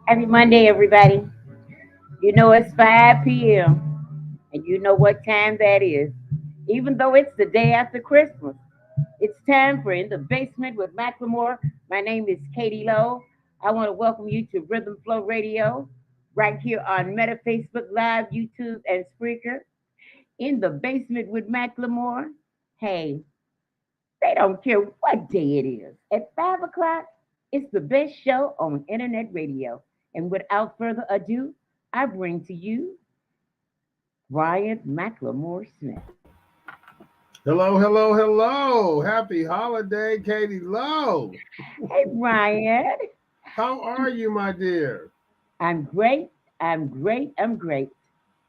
Happy Monday, everybody. You know it's 5 p.m. and you know what time that is. Even though it's the day after Christmas, it's time for In the Basement with McLemore. My name is Katie Lowe. I want to welcome you to Rhythm Flow Radio right here on Meta, Facebook Live, YouTube, and Spreaker. In the Basement with McLemore. Hey, they don't care what day it is. At 5 o'clock, it's the best show on internet radio. And without further ado, I bring to you Bryant McLemore Smith. Hello, hello, hello. Happy holiday, Katie Lowe. Hey, Bryant. How are you, my dear? I'm great. I'm great. I'm great.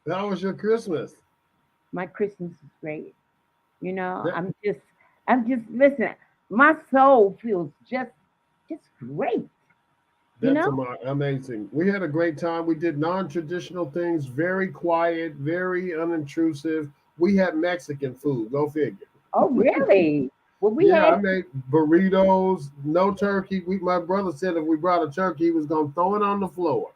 How was your Christmas? My Christmas is great. You know, That, listen, my soul feels just great. You that's know? amazing. We had a great time. We did non-traditional things, very quiet, very unintrusive. We had Mexican food, go figure. Oh, really? Well, we Yeah, had I made burritos, no turkey. My brother said if we brought a turkey, he was gonna throw it on the floor.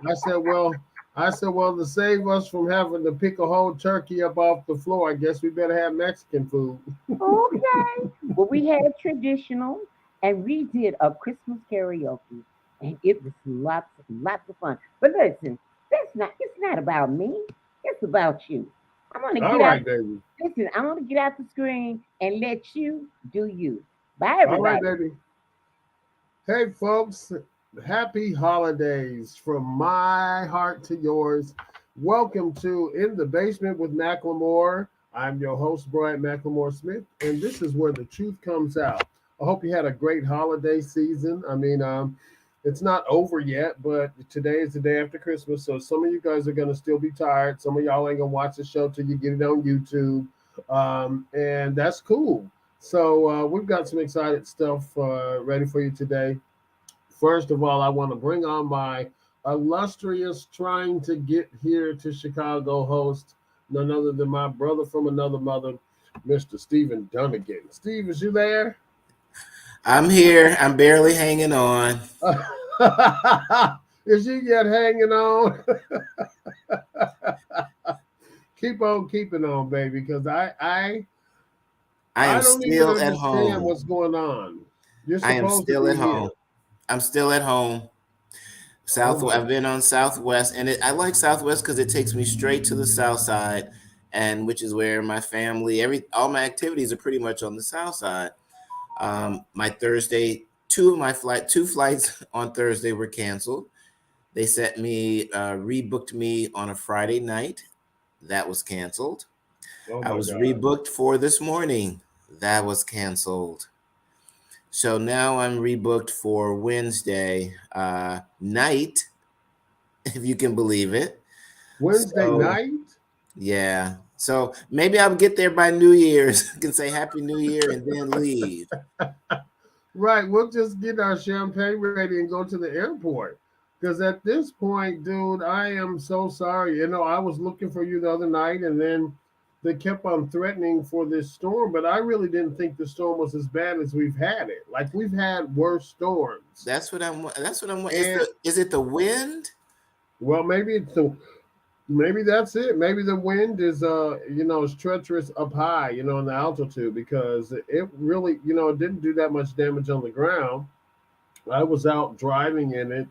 I said, well, to save us from having to pick a whole turkey up off the floor, I guess we better have Mexican food. Okay. Well, we had traditional, and we did a Christmas karaoke, and it was lots of fun. But listen, it's not about me. It's about you. I'm gonna All get out. right, baby. Listen, I'm gonna get out the screen and let you do you. Bye, All right, everybody. baby. Hey, folks. Happy holidays from my heart to yours. Welcome to In the Basement with McLemore. I'm your host, Bryant McLemore Smith, and this is where the truth comes out. I hope you had a great holiday season. It's not over yet, but today is the day after Christmas, so some of you guys are going to still be tired. Some of y'all ain't going to watch the show till you get it on YouTube, and that's cool. So we've got some excited stuff ready for you today. First of all, I want to bring on my illustrious trying to get here to Chicago host, none other than my brother from another mother, Mr. Stephen Dunagan. Steve, is you there? I'm here. I'm barely hanging on. Is you yet hanging on? Keep on keeping on, baby, because I I am don't even still at understand home. what's going on. You're I am supposed to still at be here. home. I'm still at home. Oh South. my I've been on Southwest, and I like Southwest because it takes me straight to the South Side, and which is where my family, all my activities are pretty much on the South Side. My Thursday, two flights on Thursday were canceled. They rebooked me on a Friday night. That was canceled. oh I my was God. rebooked for this morning. That was canceled. So now I'm rebooked for Wednesday night, if you can believe it. Wednesday So night? yeah. So maybe I'll get there by New Year's. I can say Happy New Year and then leave. Right, we'll just get our champagne ready and go to the airport. Because at this point, dude, I am so sorry. I was looking for you the other night, and then they kept on threatening for this storm, but I really didn't think the storm was as bad as we've had it. Like we've had worse storms. That's what I'm. And Is it the wind? well, maybe that's it. Maybe the wind is treacherous up high, in the altitude because it really, it didn't do that much damage on the ground. I was out driving in it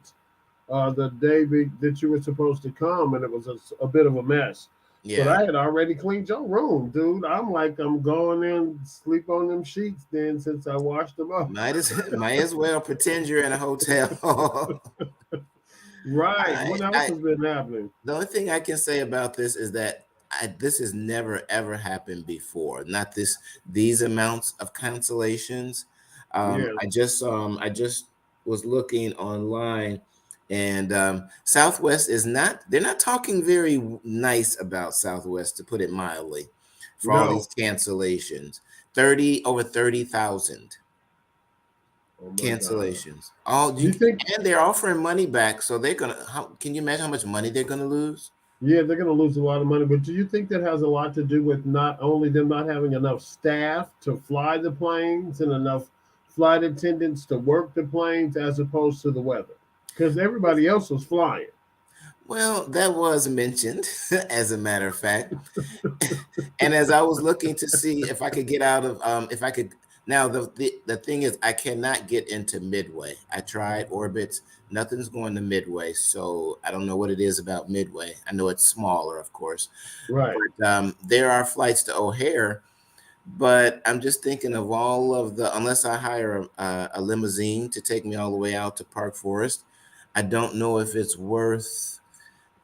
the day that you were supposed to come, and it was a bit of a mess. But Yeah. I had already cleaned your room, dude. I'm like, I'm going in, sleep on them sheets then since I washed them up. Might as well pretend you're in a hotel. Right. I, What else I has been happening? The only thing I can say about this is that this has never ever happened before. Not these amounts of cancellations. Yes. I just was looking online, and Southwest is not. They're not talking very nice about Southwest, to put it mildly, for all these No. cancellations. 30 over 30,000 Oh my God. cancellations. All Do you you think? and they're offering money back, so they're gonna. Can you imagine how much money they're gonna lose? Yeah, they're going to lose a lot of money. But do you think that has a lot to do with not only them not having enough staff to fly the planes and enough flight attendants to work the planes as opposed to the weather? because everybody else was flying. Well, that was mentioned, as a matter of fact. And as I was looking to see if I could get out of, if I could, now the thing is, I cannot get into Midway. I tried orbits, nothing's going to Midway, so I don't know what it is about Midway. I know it's smaller, of course, Right. but there are flights to O'Hare. But I'm just thinking of all of the, unless I hire a limousine to take me all the way out to Park Forest, I don't know if it's worth.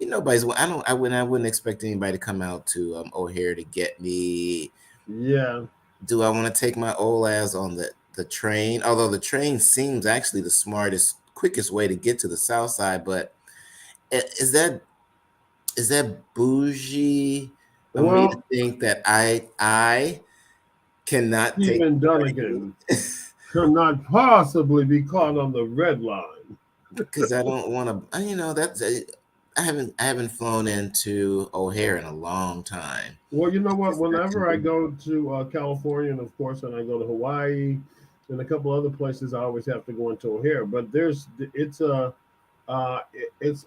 Nobody's. I wouldn't expect anybody to come out to O'Hare to get me. Yeah. Do I want to take my old ass on the train? Although the train seems actually the smartest, quickest way to get to the south side, but is that bougie of me to Well, think that I cannot take Stephen the train? Dunagan could not possibly be caught on the red line. Because I don't want to. That's I haven't flown into O'Hare in a long time. Well, you know It's what? just not Whenever I convenient. go to California, and of course, when I go to Hawaii and a couple other places, I always have to go into O'Hare. But it's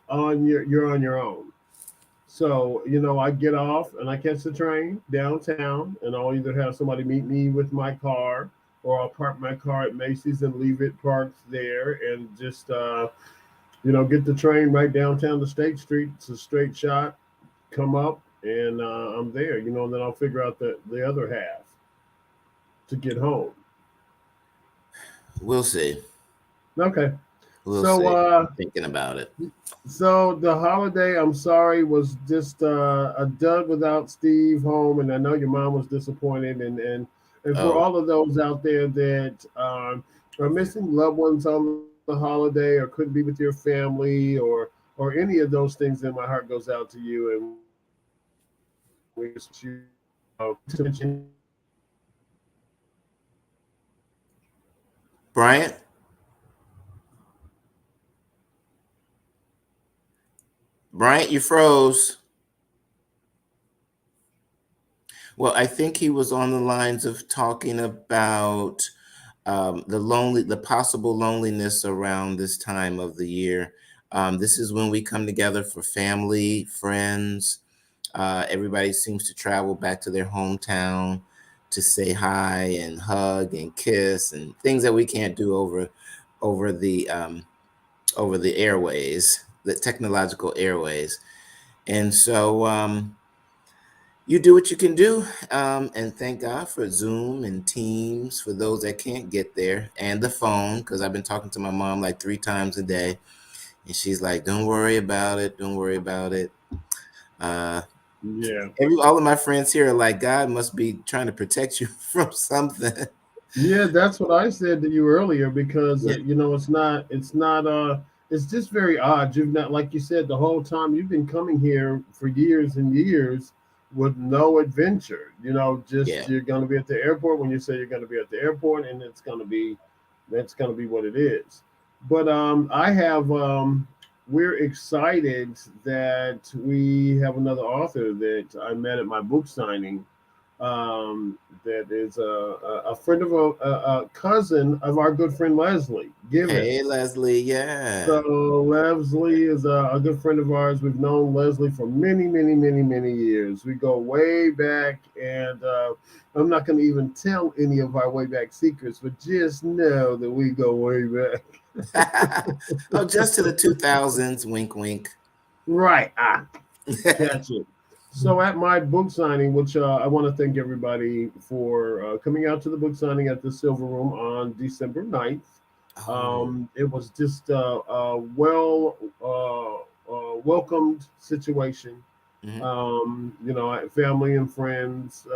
on you're on your own. So, I get off and I catch the train downtown, and I'll either have somebody meet me with my car, or I'll park my car at Macy's and leave it parked there, and just, get the train right downtown to State Street. It's a straight shot, come up, and I'm there, and then I'll figure out the other half to get home. We'll see. Okay. We'll So, see. uh, I'm thinking about it. So the holiday, I'm sorry, was just a dud without Steve home, and I know your mom was disappointed, and for Oh, all of those out there that are missing loved ones on the holiday, or couldn't be with your family, or any of those things, then my heart goes out to you, and we just wish you Bryant, Bryant, you froze. Well, I think he was on the lines of talking about the possible loneliness around this time of the year. This is when we come together for family, friends. Everybody seems to travel back to their hometown to say hi and hug and kiss and things that we can't do over the over the airways, the technological airways. And so you do what you can do, and thank God for Zoom and Teams for those that can't get there, and the phone, because I've been talking to my mom like 3 times a day, and she's like, "Don't worry about it. Don't worry about it." Uh, yeah. all of my friends here are like, God must be trying to protect you from something. Yeah, that's what I said to you earlier, because Yeah, it's just very odd. You've not, like you said, the whole time you've been coming here for years and years with no adventure. Just yeah. you're going to be at the airport when you say you're going to be at the airport, and that's going to be what it is. But we're excited that we have another author that I met at my book signing, that is a friend of a cousin of our good friend Leslie Hey, Givens. Leslie. Yeah. So Leslie is a good friend of ours. We've known Leslie for many, many, many, many years. We go way back, and I'm not going to even tell any of our way back secrets, but just know that we go way back. Oh, just to the 2000s. Wink, wink. Right. Catch it. So at my book signing, which I want to thank everybody for coming out to the book signing at the Silver Room on December 9th. Oh. It was just a welcomed situation. Mhm. Family and friends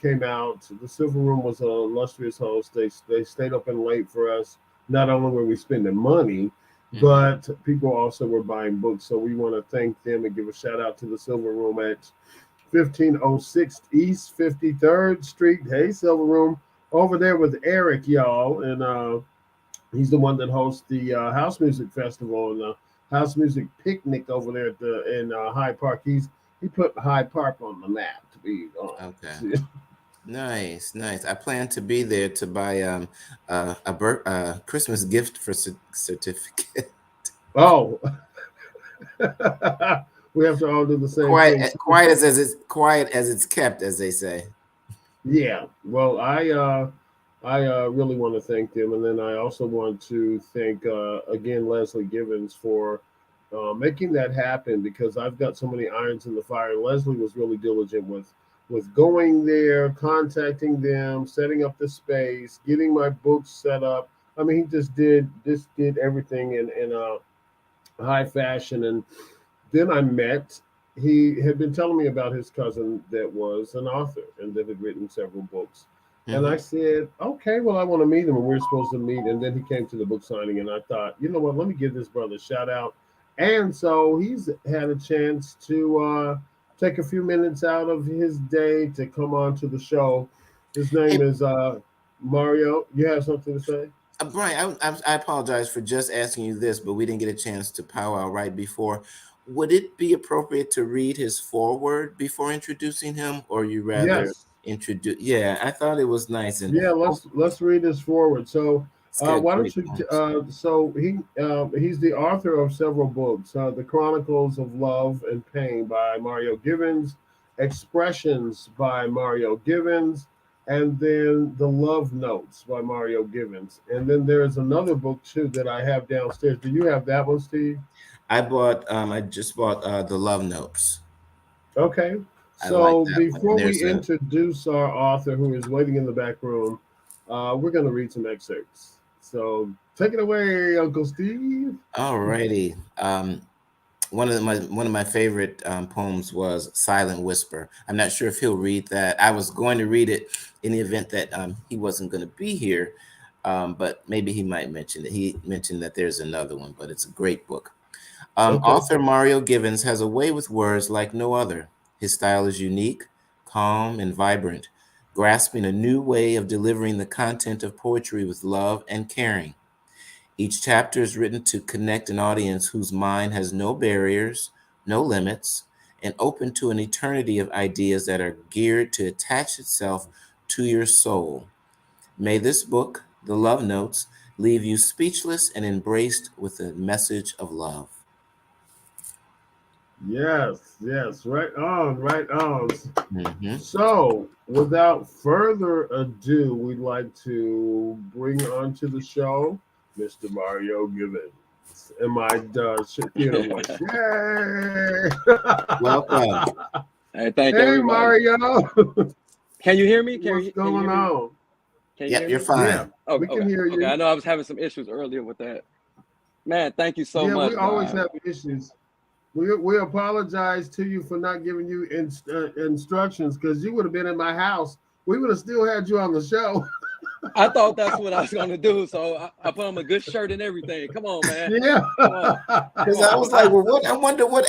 came out. The Silver Room was a illustrious host. They stayed up and late for us. Not only were we spending money, Mhm. but people also were buying books. So we want to thank them and give a shout out to the Silver Room at 1506 East 53rd Street. Hey, Silver Room, over there with Eric, y'all, and he's the one that hosts the House Music Festival and the House Music Picnic over there in Hyde Park. He put Hyde Park on the map, to be Okay. honest. Nice, nice. I plan to be there to buy a Christmas gift for certificate. Oh, we have to all do the same thing. Quiet as it's kept, as they say. Yeah. Well, I really want to thank them, and then I also want to thank again Leslie Givens for making that happen because I've got so many irons in the fire. Leslie was really diligent with going there, contacting them, setting up the space, getting my books set up. I mean, he just did everything in high fashion. And then I met, he had been telling me about his cousin that was an author and that had written several books. And I Hmm. said, okay, well, I want to meet him. And we are supposed to meet. And then he came to the book signing. And I thought, you know what, let me give this brother a shout out. And so he's had a chance to take a few minutes out of his day to come on to the show. His name Hey, is Mario. You have something to say? Brian, I apologize for just asking you this, but we didn't get a chance to powwow right before. Would it be appropriate to read his foreword before introducing him, or you rather Yes. introduce? Yeah, I thought it was nice, and Yeah, oh, let's read this forward. So, it's got why don't great you? points. So he's the author of several books: The Chronicles of Love and Pain by Mario Givens, Expressions by Mario Givens, and then The Love Notes by Mario Givens. And then there's another book too that I have downstairs. Do you have that one, Steve? I just bought the Love Notes. Okay. I like So that one, and before we there's a introduce our author who is waiting in the back room, we're going to read some excerpts. So take it away, Uncle Steve. alrighty. One of my favorite poems was "Silent Whisper." I'm not sure if he'll read that. I was going to read it in the event that he wasn't going to be here, but maybe he might mention it. He mentioned that there's another one, but it's a great book. Okay. Author Mario Givens has a way with words like no other. His style is unique, calm, and vibrant, grasping a new way of delivering the content of poetry with love and caring. Each chapter is written to connect an audience whose mind has no barriers, no limits, and open to an eternity of ideas that are geared to attach itself to your soul. May this book, The Love Notes, leave you speechless and embraced with a message of love. Yes, yes, right on, right on. Mhm. So, without further ado, we'd like to bring onto the show Mr. Mario Givens in my theater voice. Yay! Welcome. Hey, thank you, Hey, everybody. Mario. Can you hear me? What's Can you going hear me? on? Can you Yep, hear you're me? Yeah, fine. Okay, we can okay, hear okay. I you. know I was having some issues earlier with that. Man, thank you so Yeah, we much, always Brian. have issues. We apologize to you for not giving you instructions because you would have been in my house. We would have still had you on the show. I thought that's what I was gonna do, so I put on a good shirt and everything. Come on, man. Yeah. Come on, come Because I on. was like, well, what? I wonder what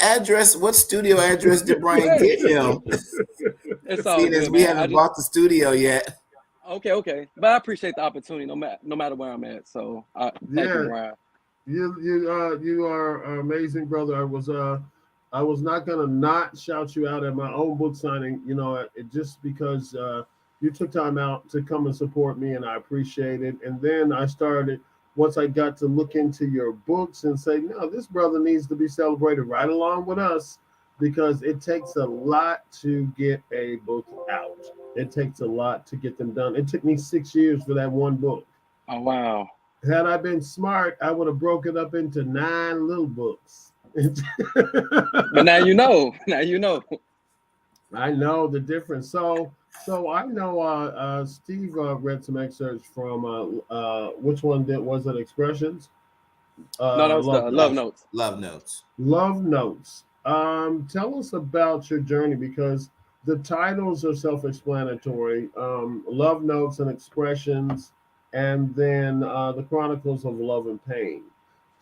studio address did Brian Hey, get him? it's all Seeing as good, we man. I haven't just bought the studio yet. okay, but I appreciate the opportunity, no matter where I'm at. So, thank you, Yeah, Brian. you are an amazing brother. I was not gonna not shout you out at my own book signing. You know, just because you took time out to come and support me, and I appreciate it. And then I started once I got to look into your books and say, no, this brother needs to be celebrated right along with us because it takes a lot to get a book out. It takes a lot to get them done. It took me 6 years for that one book. Oh wow. Had I been smart, I would have broke it up into 9 little books. But now you know. Now you know. I know the difference. So I know Steve read some excerpts from which one did was it? Expressions, No, that was Love the love Notes. Love, notes. love notes. Love Notes. Tell us about your journey because the titles are self-explanatory. Love Notes and Expressions, and then the Chronicles of Love and Pain.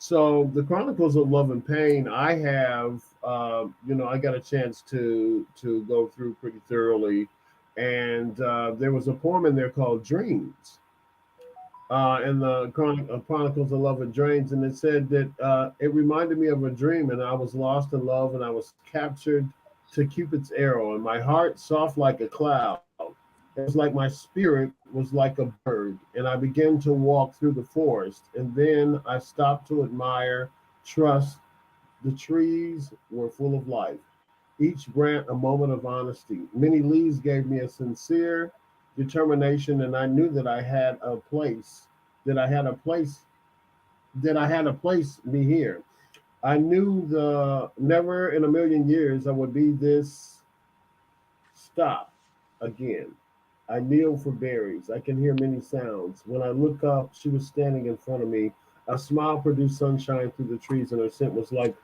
So the Chronicles of Love and Pain, I have, I got a chance to go through pretty thoroughly, and there was a poem in there called Dreams in the Chronicles of Love and Dreams, and it said that it reminded me of a dream, and I was lost in love, and I was captured to Cupid's arrow, and my heart soft like a cloud. It was like my spirit was like a bird, and I began to walk through the forest, and then I stopped to admire trust. The trees were full of life, each branch a moment of honesty. Many leaves gave me a sincere determination, and I knew that I had a place, that I had a place, that I had a place me here. I knew the never in a million years I would be this stop again. I kneel for berries. I can hear many sounds. When I look up, she was standing in front of me. A smile produced sunshine through the trees, and her scent was like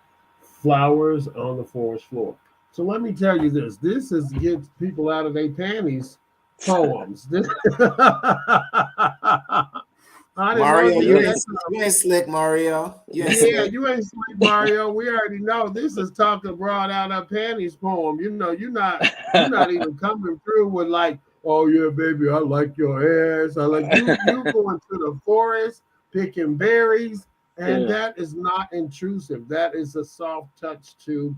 flowers on the forest floor. So let me tell you this. This is get people out of their panties poems. I didn't know Mario, you you had ain't some. you ain't slick, Mario. You ain't Yeah, slick. you ain't sleep, Mario. We already know this is talking broad out her panties poem. You know, you're not even coming through with like, oh yeah, baby, I like your ass. I like you going to the forest picking berries, and Yeah, that is not intrusive. That is a soft touch to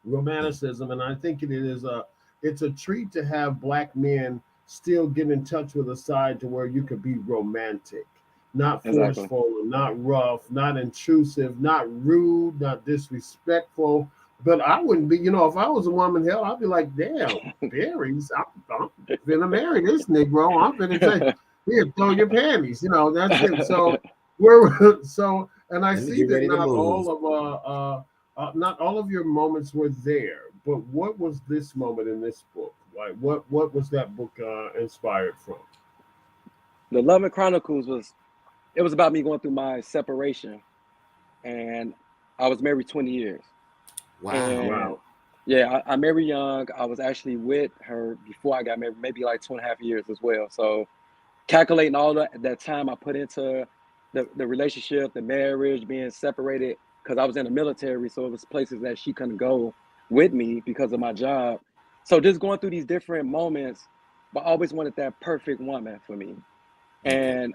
romanticism, and I think it's a treat to have black men still get in touch with a side to where you could be romantic, not exactly. forceful, not rough, not intrusive, not rude, not disrespectful. But I wouldn't be, if I was a woman, hell, I'd be like, damn, berries, I'm finna marry this Negro. I'm finna say, here, throw your panties. That's it. So we're so, and I Let me see get that ready to move. not all of your moments were there, but what was this moment in this book? Like, what was that book inspired from? The Loving Chronicles it was about me going through my separation, and I was married 20 years. Wow. And Wow. yeah, I married young. I was actually with her before I got married, maybe like 2.5 years as well. So calculating all that time I put into the relationship, the marriage, being separated, because I was in the military, so it was places that she couldn't go with me because of my job. So just going through these different moments, but I always wanted that perfect woman for me. Okay. And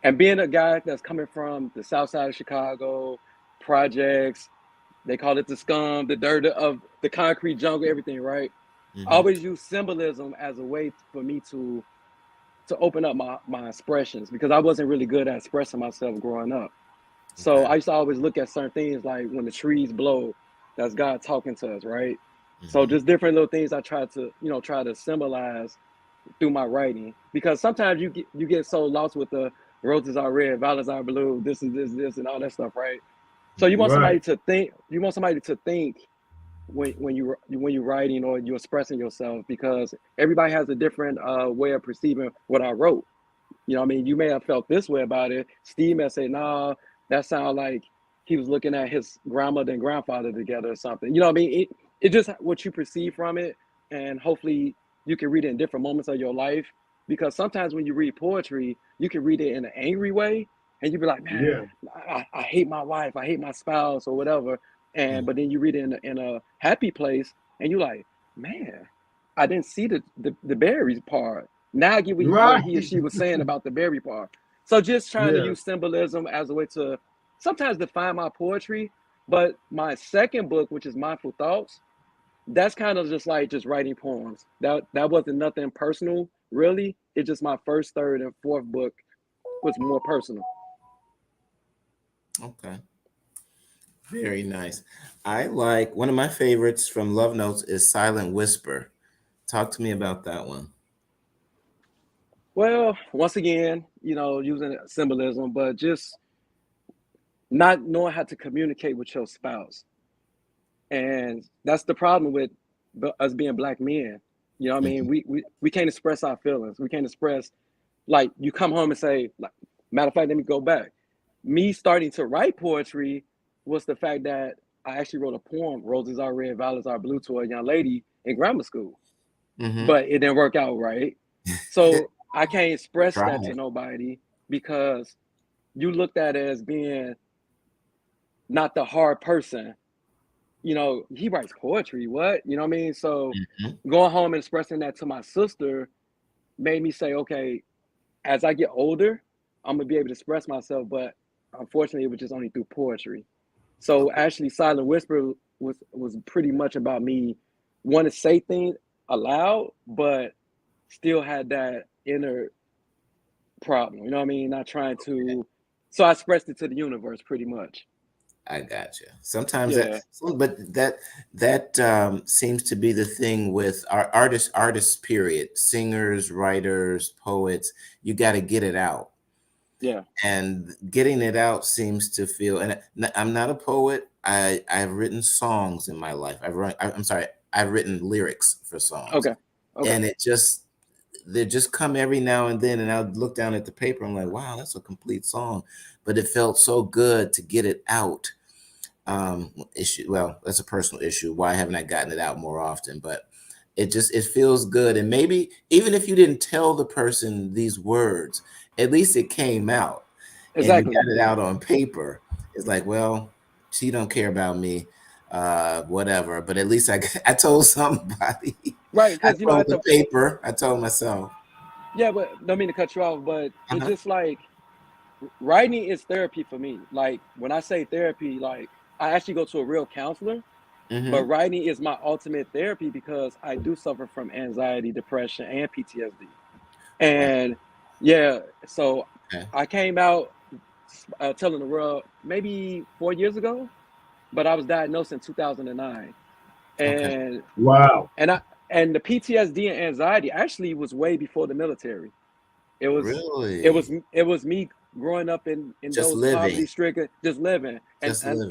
and being a guy that's coming from the south side of Chicago, projects, they call it the scum, the dirt of the concrete jungle, everything, right? I Hmm. always use symbolism as a way for me to open up my expressions because I wasn't really good at expressing myself growing up. So Okay. I used to always look at certain things like when the trees blow, that's God talking to us, right? So Hmm. just different little things I try to symbolize through my writing because sometimes you get so lost with the roses are red, violets are blue, this is this and all that stuff, right? So you want somebody Right. to think. You want somebody to think when you're writing or you're expressing yourself because everybody has a different way of perceiving what I wrote. You know what I mean? You may have felt this way about it. Steve may say, "Nah, that sounds like he was looking at his grandmother and grandfather together or something." You know what I mean? It just what you perceive from it, and hopefully you can read it in different moments of your life. Because sometimes when you read poetry, you can read it in an angry way, and you be like, "Man, Yeah. I hate my wife, I hate my spouse, or whatever." And but then you read it in a happy place, and you like, "Man, I didn't see the berries part." Now I get what Right. he or she was saying about the berry part. So just trying to Yeah. use symbolism as a way to sometimes define my poetry. But my second book, which is Mindful Thoughts, that's kind of just like just writing poems. That wasn't nothing personal, really. It's just my first, third, and fourth book was more personal. Okay. Very nice. I like one of my favorites from Love Notes is Silent Whisper. Talk to me about that one. Well, once again, using symbolism, but just not knowing how to communicate with your spouse. And that's the problem with us being black men. You know what I mean? Mhm. We can't express our feelings. We can't express, like, you come home and say, like, matter of fact, let me go back. Me starting to write poetry was the fact that I actually wrote a poem, Roses Are Red, Violets Are Blue, to a young lady in grammar school. Mhm. But it didn't work out right. So I can't express that to Try. nobody because you looked at it as being not the hard person. He writes poetry. What? You know what I mean? So Mhm. going home and expressing that to my sister made me say, okay, as I get older, I'm gonna be able to express myself. But unfortunately, it was just only through poetry. So Okay. actually, Silent Whisper was pretty much about me want to say things aloud, but still had that inner problem. You know what I mean? Not trying to. So I expressed it to the universe pretty much. I got you. Sometimes Yeah, that seems to be the thing with our artists. Period. Singers, writers, poets. You got to get it out, yeah. and getting it out seems to feel. And I'm not a poet. I've written songs in my life. I'm sorry. I've written lyrics for songs, Okay, okay. and they just come every now and then, and I'll look down at the paper. I'm like, wow, that's a complete song, but it felt so good to get it out. Issue, well, that's a personal issue. Why haven't I gotten it out more often? But it feels good. And maybe even if you didn't tell the person these words, at least it came out and you Exactly. got it out on paper. It's like, well, she don't care about me, whatever, but at least I told somebody. Right, I because told at the the paper, I told myself. yeah, but don't mean to cut you off, but it's Uh-huh. just like writing is therapy for me. Like when I say therapy, like I actually go to a real counselor, but Mm-hmm. writing is my ultimate therapy because I do suffer from anxiety, depression, and PTSD. Wow. And yeah, so Okay. I came out telling the world maybe 4 years ago, but I was diagnosed in 2009, Okay. and Wow. and I and the PTSD and anxiety actually was way before the military. It was it Really? was it was me growing up in Just those living. poverty stricken, just living Just living.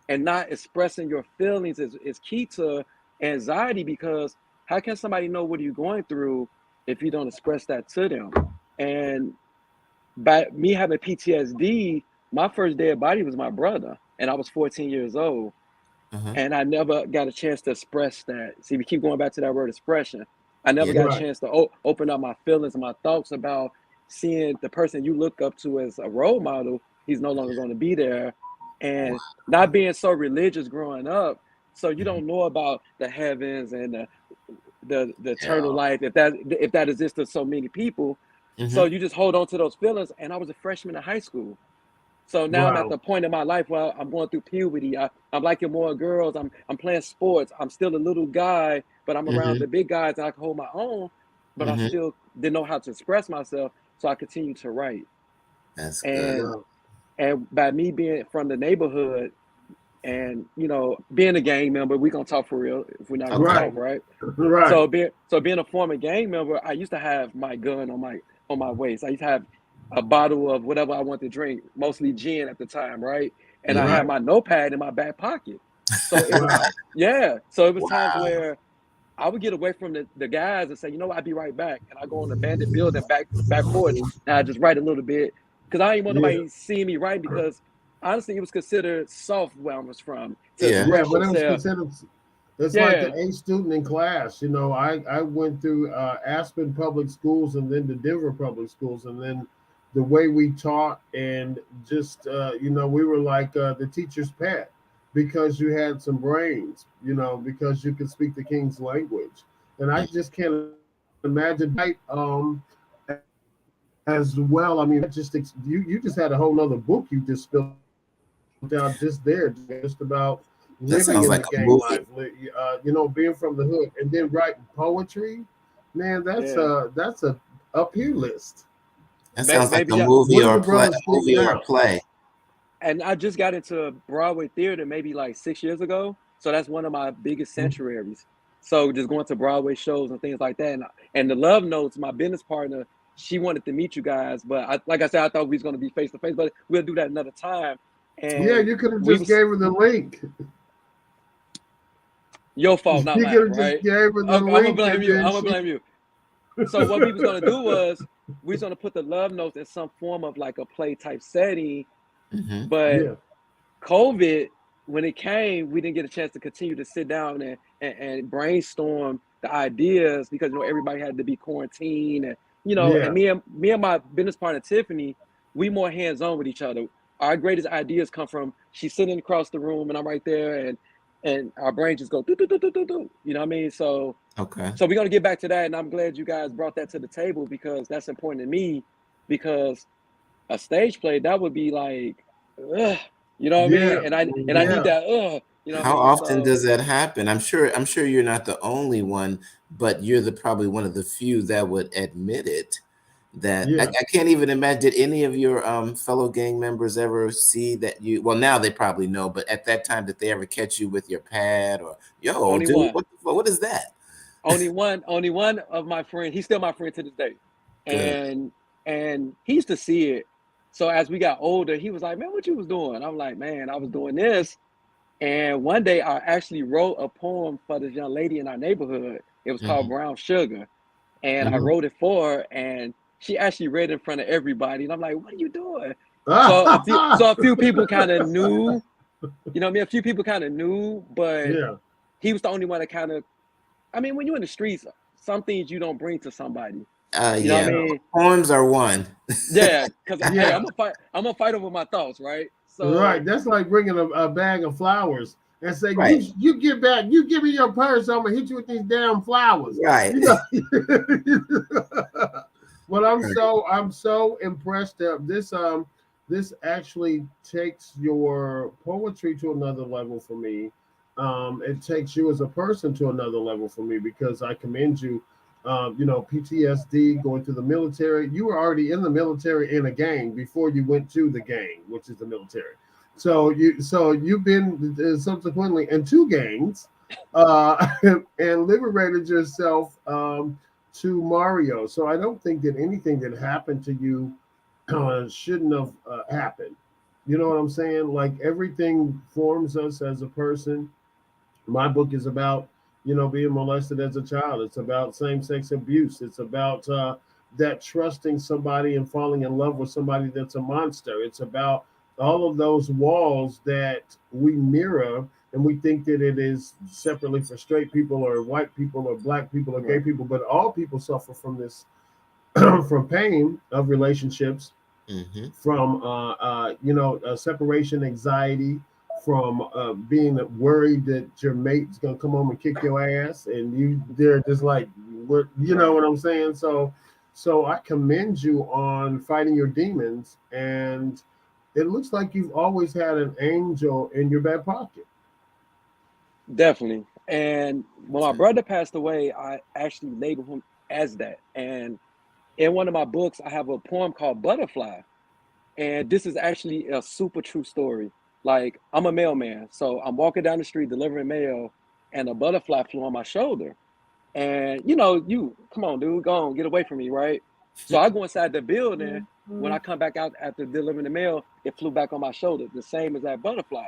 and not expressing your feelings is key to anxiety because how can somebody know what you're going through if you don't express that to them? And by me having PTSD, my first dead body was my brother, and I was 14 years old, Uh-huh. and I never got a chance to express that. See, we keep going back to that word expression. I never Yeah. got a Right. chance to open up my feelings and my thoughts about seeing the person you look up to as a role model. He's no longer going to be there, and not being so religious growing up, so you Mhm. don't know about the heavens and the eternal Yeah. life if that exists to so many people. So Mm-hmm. you just hold on to those feelings. And I was a freshman in high school. So now I'm at Wow. the point in my life where I'm going through puberty. I'm liking more girls. I'm playing sports. I'm still a little guy, but I'm around Mm-hmm. the big guys and I can hold my own. But I Mm-hmm. still didn't know how to express myself, so I continued to write. That's good. And Wow. by me being from the neighborhood and being a gang member, we gonna talk for real if we're not gonna Okay. Right. talk, right? Right. So being a former gang member, I used to have my gun on my waist. I used to have a bottle of whatever I want to drink, mostly gin at the time, right? And I Mm-hmm. had Right. my notepad in my back pocket. So it was Wow. yeah. So it was times Wow. where I would get away from the guys and say, you know what, I'll be right back. And I go on the abandoned building back porch and I just write a little bit. Because I didn't want Yeah. nobody seeing me write because honestly it was considered soft where I was from to Yeah. Yeah, express but it was yourself. considered. It's like the Yeah. A student in class. I went through Aspen Public Schools and then the Denver Public Schools, and then the way we taught and just we were like the teacher's pet because you had some brains, because you could speak the king's language, and I just can't imagine as well. I mean, you just had a whole nother book you just spilled out just there, just about living in the gang That life, sounds like a movie. being from the hood, and then writing poetry. Man, Yeah. that's a up here list. That sounds like Maybe a yeah. movie What does or the a play. brother A speak movie or a now? play. And I just got into Broadway theater maybe like 6 years ago. So that's one of my biggest sanctuaries. So just going to Broadway shows and things like that. And the love notes, my business partner, she wanted to meet you guys, but like I said, I thought we was going to be face to face, but we'll do that another time. Yeah, And you could have we just was gave her the link. your fault, not You mine, could have just right? gave her the Okay, I'm gonna link, blame and you. then I'm gonna she. blame you. So what we was gonna do was we was gonna put the love notes in some form of like a play type setting, Mm-hmm. but Yeah, COVID, when it came, we didn't get a chance to continue to sit down and brainstorm the ideas because everybody had to be quarantined and yeah, me and my business partner Tiffany, we more hands on with each other. Our greatest ideas come from she's sitting across the room and I'm right there and our brain just go do do do do do do. You know what I mean? Okay. So we're gonna get back to that, and I'm glad you guys brought that to the table because that's important to me because a stage play that would be like ugh, you know what I mean? yeah, And I need yeah. that you know what I How mean? often So does that happen? I'm sure you're not the only one, but you're the probably one of the few that would admit it. that Yeah. I can't even imagine. Did any of your fellow gang members ever see that you? Well, now they probably know, but at that time, did they ever catch you with your pad or yo, Only dude, one. what is that? Only one of my friends. He's still my friend to this day, Good. and he used to see it. So as we got older, he was like, "Man, what you was doing?" I'm like, "Man, I was doing this." And one day, I actually wrote a poem for this young lady in our neighborhood. It was called Mhm. Brown Sugar, and I Mhm. wrote it for her, and she actually read it in front of everybody. And I'm like, "What are you doing?" So a few people kind of knew, you know what I mean? A few people kind of knew, but Yeah. he was the only one that kind of. I mean, when you're in the streets, some things you don't bring to somebody. You know what I Yeah. No. mean? Poems are one. Yeah, because hey, Yeah. I'm gonna fight over my thoughts, right? Right. So That's like bringing a bag of flowers and say, Right. you get back, you give me your purse, I'm gonna hit you with these damn flowers. Right. You know. Well, I'm so impressed that this actually takes your poetry to another level for me. It takes you as a person to another level for me because I commend you. PTSD, going through the military. You were already in the military in a gang before you went to the gang, which is the military. So you've been subsequently in two gangs, and liberated yourself to Mario. So I don't think that anything that happened to you shouldn't have happened. You know what I'm saying? Like everything forms us as a person. My book is about being molested as a child. It's about same-sex abuse. It's about that trusting somebody and falling in love with somebody that's a monster. It's about all of those walls that we mirror and we think that it is separately for straight people or white people or black people or gay right, people, but all people suffer from this from pain of relationships, Hmm. from separation anxiety, from being worried that your mate's gonna come home and kick your ass, and they're just like, what, you know right. what I'm saying? So I commend you on fighting your demons, and it looks like you've always had an angel in your back pocket. Definitely. And when my brother passed away, I actually labeled him as that. And in one of my books, I have a poem called Butterfly. And this is actually a super true story. Like, I'm a mailman. So I'm walking down the street delivering mail, and a butterfly flew on my shoulder. And, you, come on, dude, go on, get away from me, right? So I go inside the building. When I come back out after delivering the mail, it flew back on my shoulder, the same as that butterfly.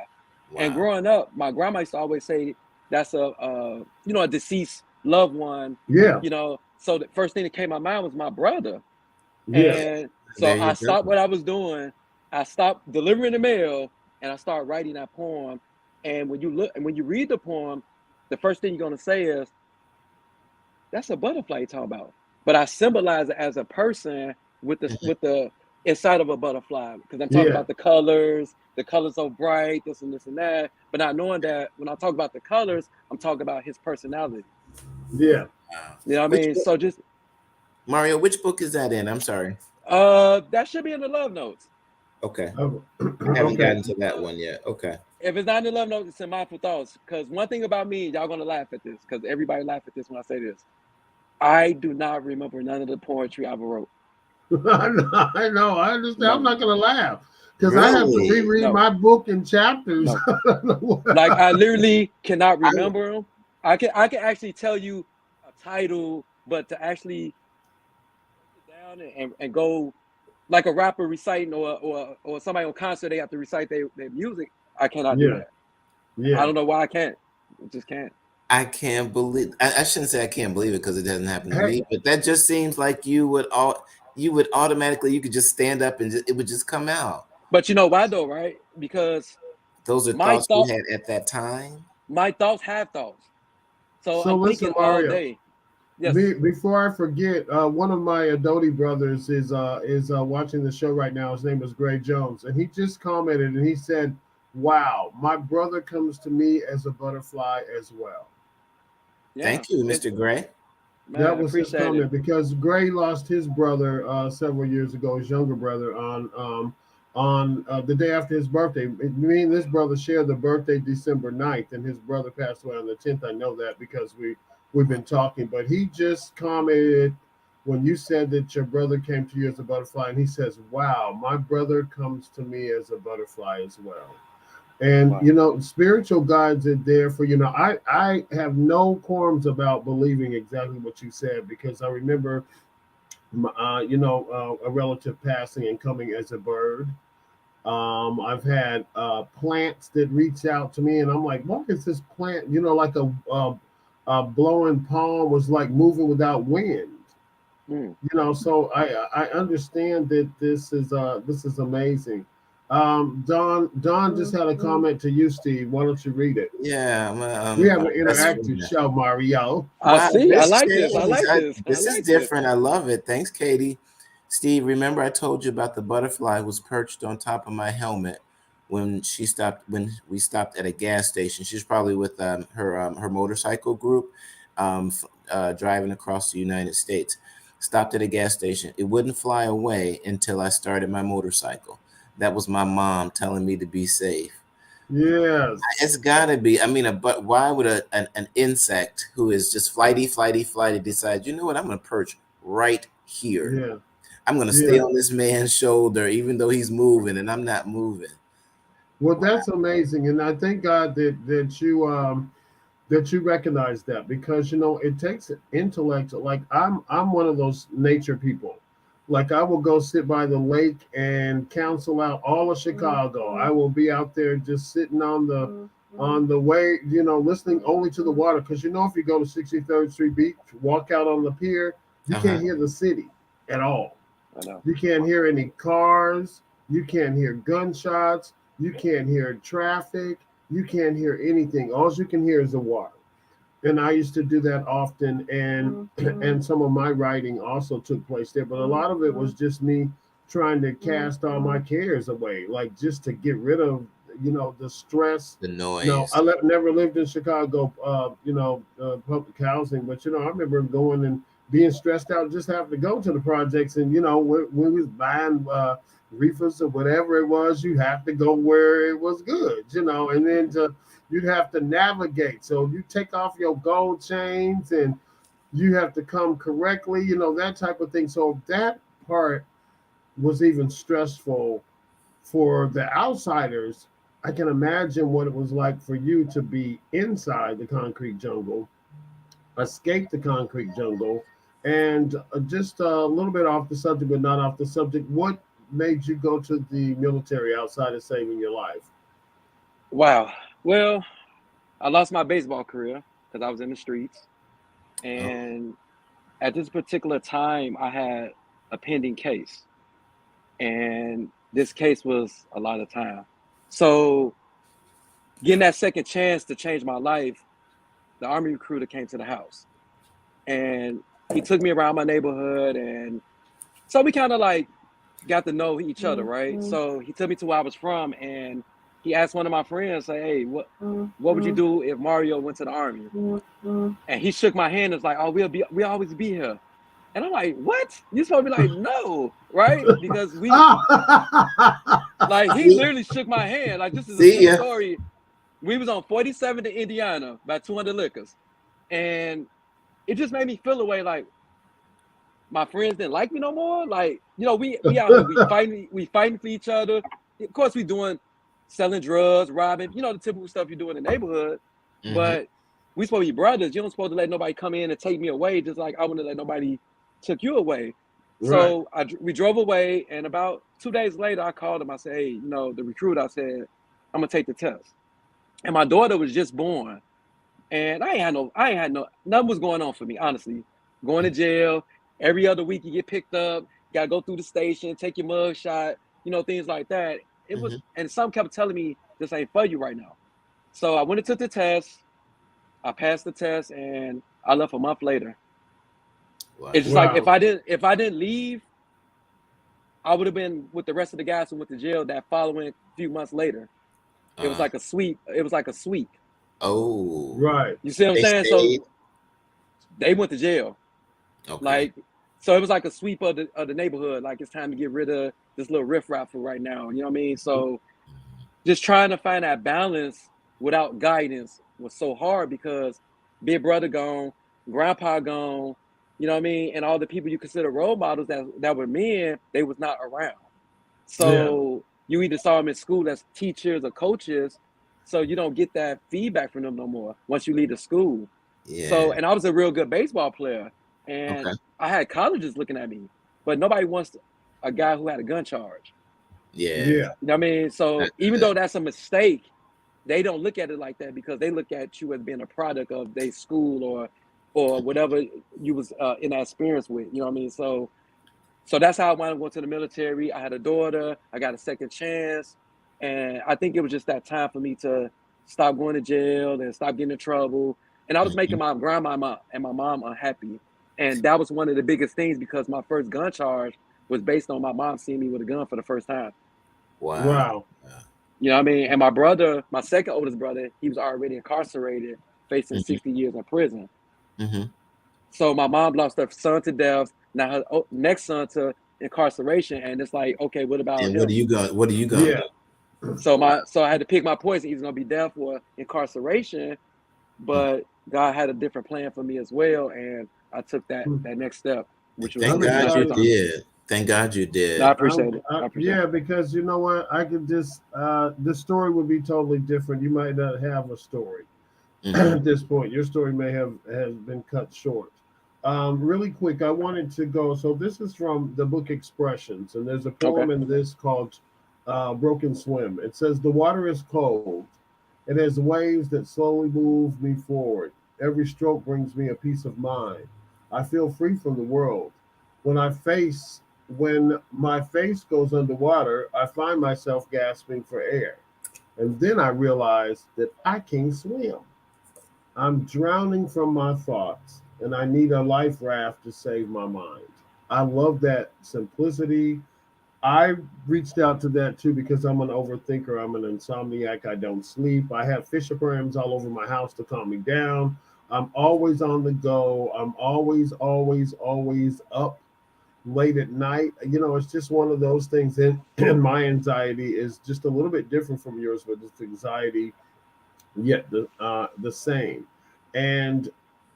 And Wow. growing up, my grandma used to always say that's a deceased loved one, Yeah, So the first thing that came to my mind was my brother. yeah, And so There I you stopped go. what I was doing. I stopped delivering the mail and I started writing that poem. And when you read the poem, the first thing you're gonna say is, that's a butterfly you're talking about. But I symbolize it as a person with the inside of a butterfly because I'm talking yeah, about the colors so bright, this and this and that. But not knowing that when I talk about the colors, I'm talking about his personality. yeah. Wow. You know what I Which mean? book, So just Mario? Which book is that in? I'm sorry. that should be in the love notes. Okay, Oh, I haven't okay. gotten to that one yet. Okay. If it's not in the love notes, it's in mindful thoughts. Because one thing about me, y'all gonna laugh at this, because everybody laugh at this when I say this. I do not remember none of the poetry I ever wrote. I know. I understand. I'm None of not it. going to laugh because I have to Really? reread No, my book in chapters. no. Like I literally cannot I remember them. I can actually tell you a title, but to actually sit down and go like a rapper reciting or somebody on concert they have to recite their music. I cannot do Yeah, that. I yeah. don't know why I can't. I just can't. I can't believe. I shouldn't say I can't believe it because it doesn't happen to Hey, me. But that just seems like you would automatically you could just stand up and it would just come out. But you know why though, right? Because Those are my thoughts you thought had at that time. my thoughts have thoughts. So so I'm listen, thinking all Mario. day. Yes. Before I forget, one of my Adobe brothers is watching the show right now. His name is Gray Jones, and he just commented and he said, "Wow, my brother comes to me as a butterfly as well." Yeah. Thank you, It, Mr. Gray. That man, was his appreciate it. comment because Gray lost his brother several years ago, his younger brother, on the day after his birthday. Me and this brother shared the birthday December 9th, and his brother passed away on the 10th. I know that because we've been talking, but he just commented when you said that your brother came to you as a butterfly, and he says, "Wow, my brother comes to me as a butterfly as well." And Wow. spiritual guides are there for I have no qualms about believing exactly what you said, because I remember a relative passing and coming as a bird. I've had plants that reach out to me, and I'm like, what is this plant? Like a blowing palm was like moving without wind. Mm. So I understand that this is amazing. Don just had a comment to you, Steve. Why don't you read it? Yeah, We have my an best interactive friend. show, Mario. I Wow, see. I this like this. I changed. like this. I This is like this. different. I love it. Thanks, Katie. Steve, remember I told you about the butterfly was perched on top of my helmet when we stopped at a gas station. She's probably with her motorcycle group, driving across the United States. Stopped at a gas station. It wouldn't fly away until I started my motorcycle. That was my mom telling me to be safe. Yes. It's gotta be. I mean, but why would an insect who is just flighty, flighty, flighty decide, you know what, I'm gonna perch right here. Yeah. I'm gonna stay Yeah. on this man's shoulder, even though he's moving and I'm not moving. Well, that's amazing, and I thank God that you recognize that, because it takes intellect. Like I'm one of those nature people. Like I will go sit by the lake and counsel out all of Chicago. I will be out there just sitting on the way, listening only to the water, because if you go to 63rd Street Beach, walk out on the pier, you Uh-huh. can't hear the city at all. I know. You can't hear any cars. You can't hear gunshots. You can't hear traffic. You can't hear anything. All you can hear is the water. And I used to do that often, and some of my writing also took place there. But a lot of it was just me trying to cast all my cares away, like just to get rid of the stress. The No, noise. I never lived in Chicago, public housing, but I remember going and being stressed out, just having to go to the projects, and when we was buying reefers or whatever it was, you have to go where it was good, and then you'd have to navigate. So you take off your gold chains, and you have to come correctly, that type of thing. So that part was even stressful for the outsiders. I can imagine what it was like for you to be inside the concrete jungle, escape the concrete jungle, and just a little bit off the subject, but not off the subject. What made you go to the military outside of saving your life? Wow. Well, I lost my baseball career because I was in the streets. Oh, And at this particular time, I had a pending case. And this case was a lot of time. So getting that second chance to change my life, the Army recruiter came to the house. And he took me around my neighborhood. And so we kind of like got to know each other, right? So he took me to where I was from, and he asked one of my friends, say, "Hey, what would you do if Mario went to the Army?" And he shook my hand and was like, "Oh, we'll always be here." And I'm like, "What?" You supposed to be like, "No," right? Because like he see, literally shook my hand. Like, this is a see true ya. story. We was on 47th in Indiana, about 200 liquors, and it just made me feel away like my friends didn't like me no more. Like, we out here, we fighting for each other. Of course, we doing selling drugs, robbing, the typical stuff you do in the neighborhood. Hmm. But we supposed to be brothers. You don't supposed to let nobody come in and take me away, just like I wouldn't let nobody took you away. Right. So we drove away, and about 2 days later, I called him. I said, "Hey, the recruiter," I said, "I'm gonna take the test." And my daughter was just born, and I ain't had no, nothing was going on for me, honestly. Going to jail every other week, you get picked up, got to go through the station, take your mug shot, things like that. It was, Hmm. and some kept telling me this ain't for you right now. So I went and took the test. I passed the test, and I left a month later. Wow. It's just like Wow. if I didn't leave, I would have been with the rest of the guys who went to jail that following few months later. It was Uh, like a sweep. It was like a sweep. oh, Right. You see what I'm they saying? stayed. So they went to jail. Okay. Like, so it was like a sweep of the neighborhood. Like, it's time to get rid of this little riffraff for right now. You know what I mean? So just trying to find that balance without guidance was so hard because big brother gone, grandpa gone, You know what I mean? And all the people you consider role models that were men, they was not around. Yeah. So you either saw them in school as teachers or coaches, so you don't get that feedback from them no more once you leave the school. So, Yeah. and I was a real good baseball player, and Okay. I had colleges looking at me, but nobody wants a guy who had a gun charge. Yeah. Yeah. You know what I mean? So That's even good. though that's a mistake, they don't look at it like that because they look at you as being a product of their school or whatever you was in that experience with. You know what I mean? So that's how I wanted to go to the military. I had a daughter. I got a second chance, and I think it was just that time for me to stop going to jail and stop getting in trouble. And I was making Mhm. my grandma and my mom unhappy, and that was one of the biggest things because my first gun charge was based on my mom seeing me with a gun for the first time. Wow. Wow. You know what I mean? And my brother, my second oldest brother, he was already incarcerated, facing Hmm. 60 years in prison. Hmm. So my mom lost her son to death. Now her next son to incarceration, and it's like, okay, what about And what are him? you going? What are you going to Yeah. do? So I had to pick my poison. He's gonna be death or incarceration, but God had a different plan for me as well, and I took that next step, which was Thank I'm God you nice excited. retirement. did. Thank God you No, I did. appreciate it. I appreciate it. Yeah, because you know what? I could just, the story would be totally different. You might not have a story Hmm. at this point. Your story may have has been cut short. Really quick, I wanted to go. So this is from the book Expressions, and there's a Okay. poem in this called "Broken Swim." It says, "The water is cold. It has waves that slowly move me forward. Every stroke brings me a peace of mind. I feel free from the world. When I face when my face goes underwater, I find myself gasping for air. And then I realize that I can't swim. I'm drowning from my thoughts, and I need a life raft to save my mind." I love that simplicity. I reached out to that too because I'm an overthinker. I'm an insomniac. I don't sleep. I have fish aquariums all over my house to calm me down. I'm always on the go. I'm always up late at night. It's just one of those things. And my anxiety is just a little bit different from yours, but it's anxiety yet the same. And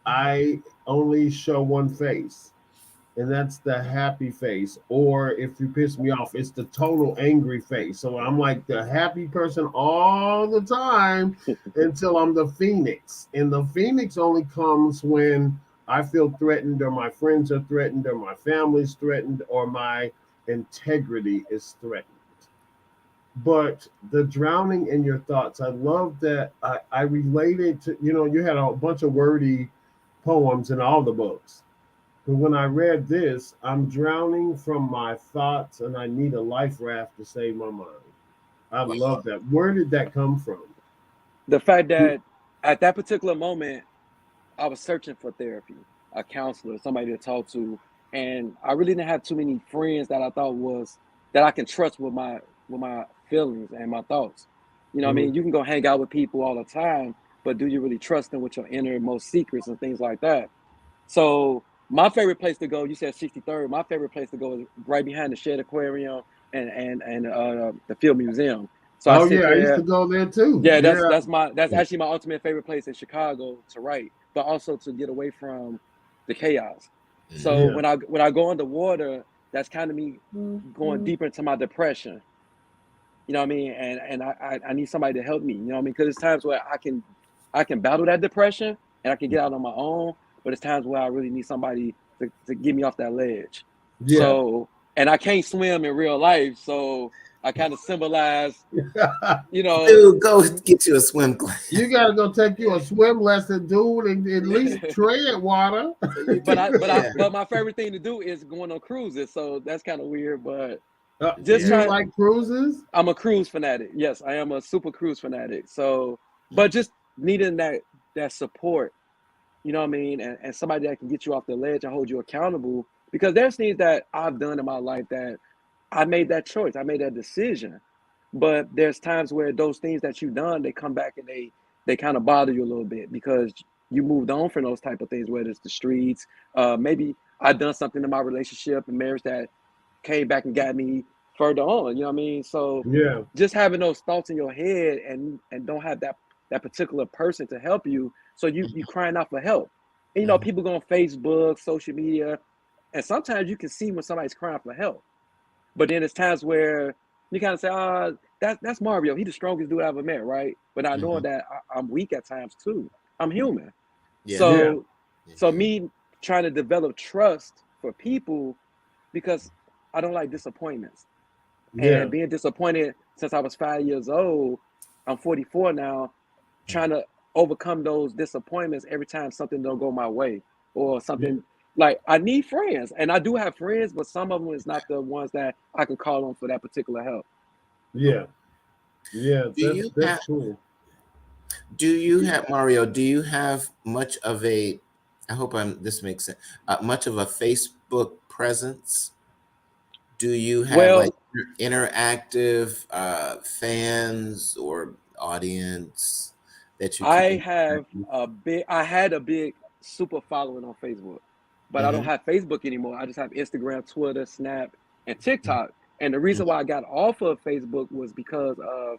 I only show one face, and that's the happy face. Or if you piss me off, it's the total angry face. So I'm like the happy person all the time until I'm the phoenix. And the phoenix only comes when I feel threatened, or my friends are threatened, or my family's threatened, or my integrity is threatened. But the drowning in your thoughts, I love that. I related to, you had a bunch of wordy poems in all the books. But when I read this, I'm drowning from my thoughts and I need a life raft to save my mind. I Wow. love that. Where did that come from? The fact that at that particular moment, I was searching for therapy, a counselor, somebody to talk to, and I really didn't have too many friends that I thought was that I can trust with my feelings and my thoughts. You know what I Mhm. mean? You can go hang out with people all the time, but do you really trust them with your innermost secrets and things like that? So my favorite place to go, you said 63rd. My favorite place to go is right behind the Shed Aquarium and the Field Museum. So I Oh sit yeah, I used to there. go there too. Yeah, Yeah. that's actually my ultimate favorite place in Chicago to write, but also to get away from the chaos. So Hmm. Yeah. when I go underwater, that's kind of me going Mhm. deeper into my depression. You know what I mean? And I need somebody to help me. You know what I mean? Because there's times where I can battle that depression and I can get out on my own, but it's times where I really need somebody to get me off that ledge. Yeah. So and I can't swim in real life, so I kind of symbolize, you know. Dude, go get you a swim class. You gotta go take you a swim lesson, dude, and at least tread water. So you But can, yeah, my favorite thing to do is going on cruises. So that's kind of weird, but just You yeah. trying. like cruises? I'm a cruise fanatic. Yes, I am a super cruise fanatic. So, but just needing that support, you know what I mean, and somebody that can get you off the ledge and hold you accountable. Because there's things that I've done in my life that I made that choice, I made that decision. But there's times where those things that you've done, they come back and they kind of bother you a little bit because you moved on from those type of things, whether it's the streets, maybe I done something in my relationship and marriage that came back and got me further on. You know what I mean? So Yeah. just having those thoughts in your head and don't have that particular person to help you, so you crying out for help. And you know, people go on Facebook, social media, and sometimes you can see when somebody's crying for help. But then there's times where you kind of say, "Oh, that's Mario. He's the strongest dude I ever met, right?" But I know that I'm weak at times too. I'm human. Yeah. So me trying to develop trust for people because I don't like disappointments. And being disappointed since I was 5 years old, I'm 44 now, trying to overcome those disappointments every time something don't go my way or something. Like I need friends, and I do have friends, but some of them is not the ones that I can call on for that particular help. Yeah. Do That's cool. Do you have, Mario? Do you have much of a? I hope this makes sense. Much of a Facebook presence? Do you have like Well, interactive fans or audience that you keep I in have contact with? I had a big super following on Facebook, but I don't have Facebook anymore. I just have Instagram, Twitter, Snap, and TikTok. And the reason why I got off of Facebook was because of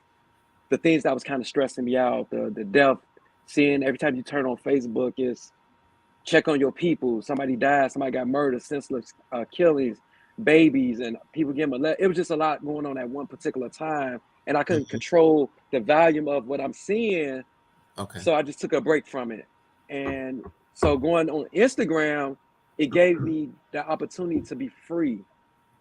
the things that was kind of stressing me out. The death, seeing every time you turn on Facebook is check on your people. Somebody died, somebody got murdered, senseless killings, babies, and people getting molested. It was just a lot going on at one particular time, and I couldn't control the volume of what I'm seeing. Okay. So I just took a break from it. And so going on Instagram, it gave me the opportunity to be free.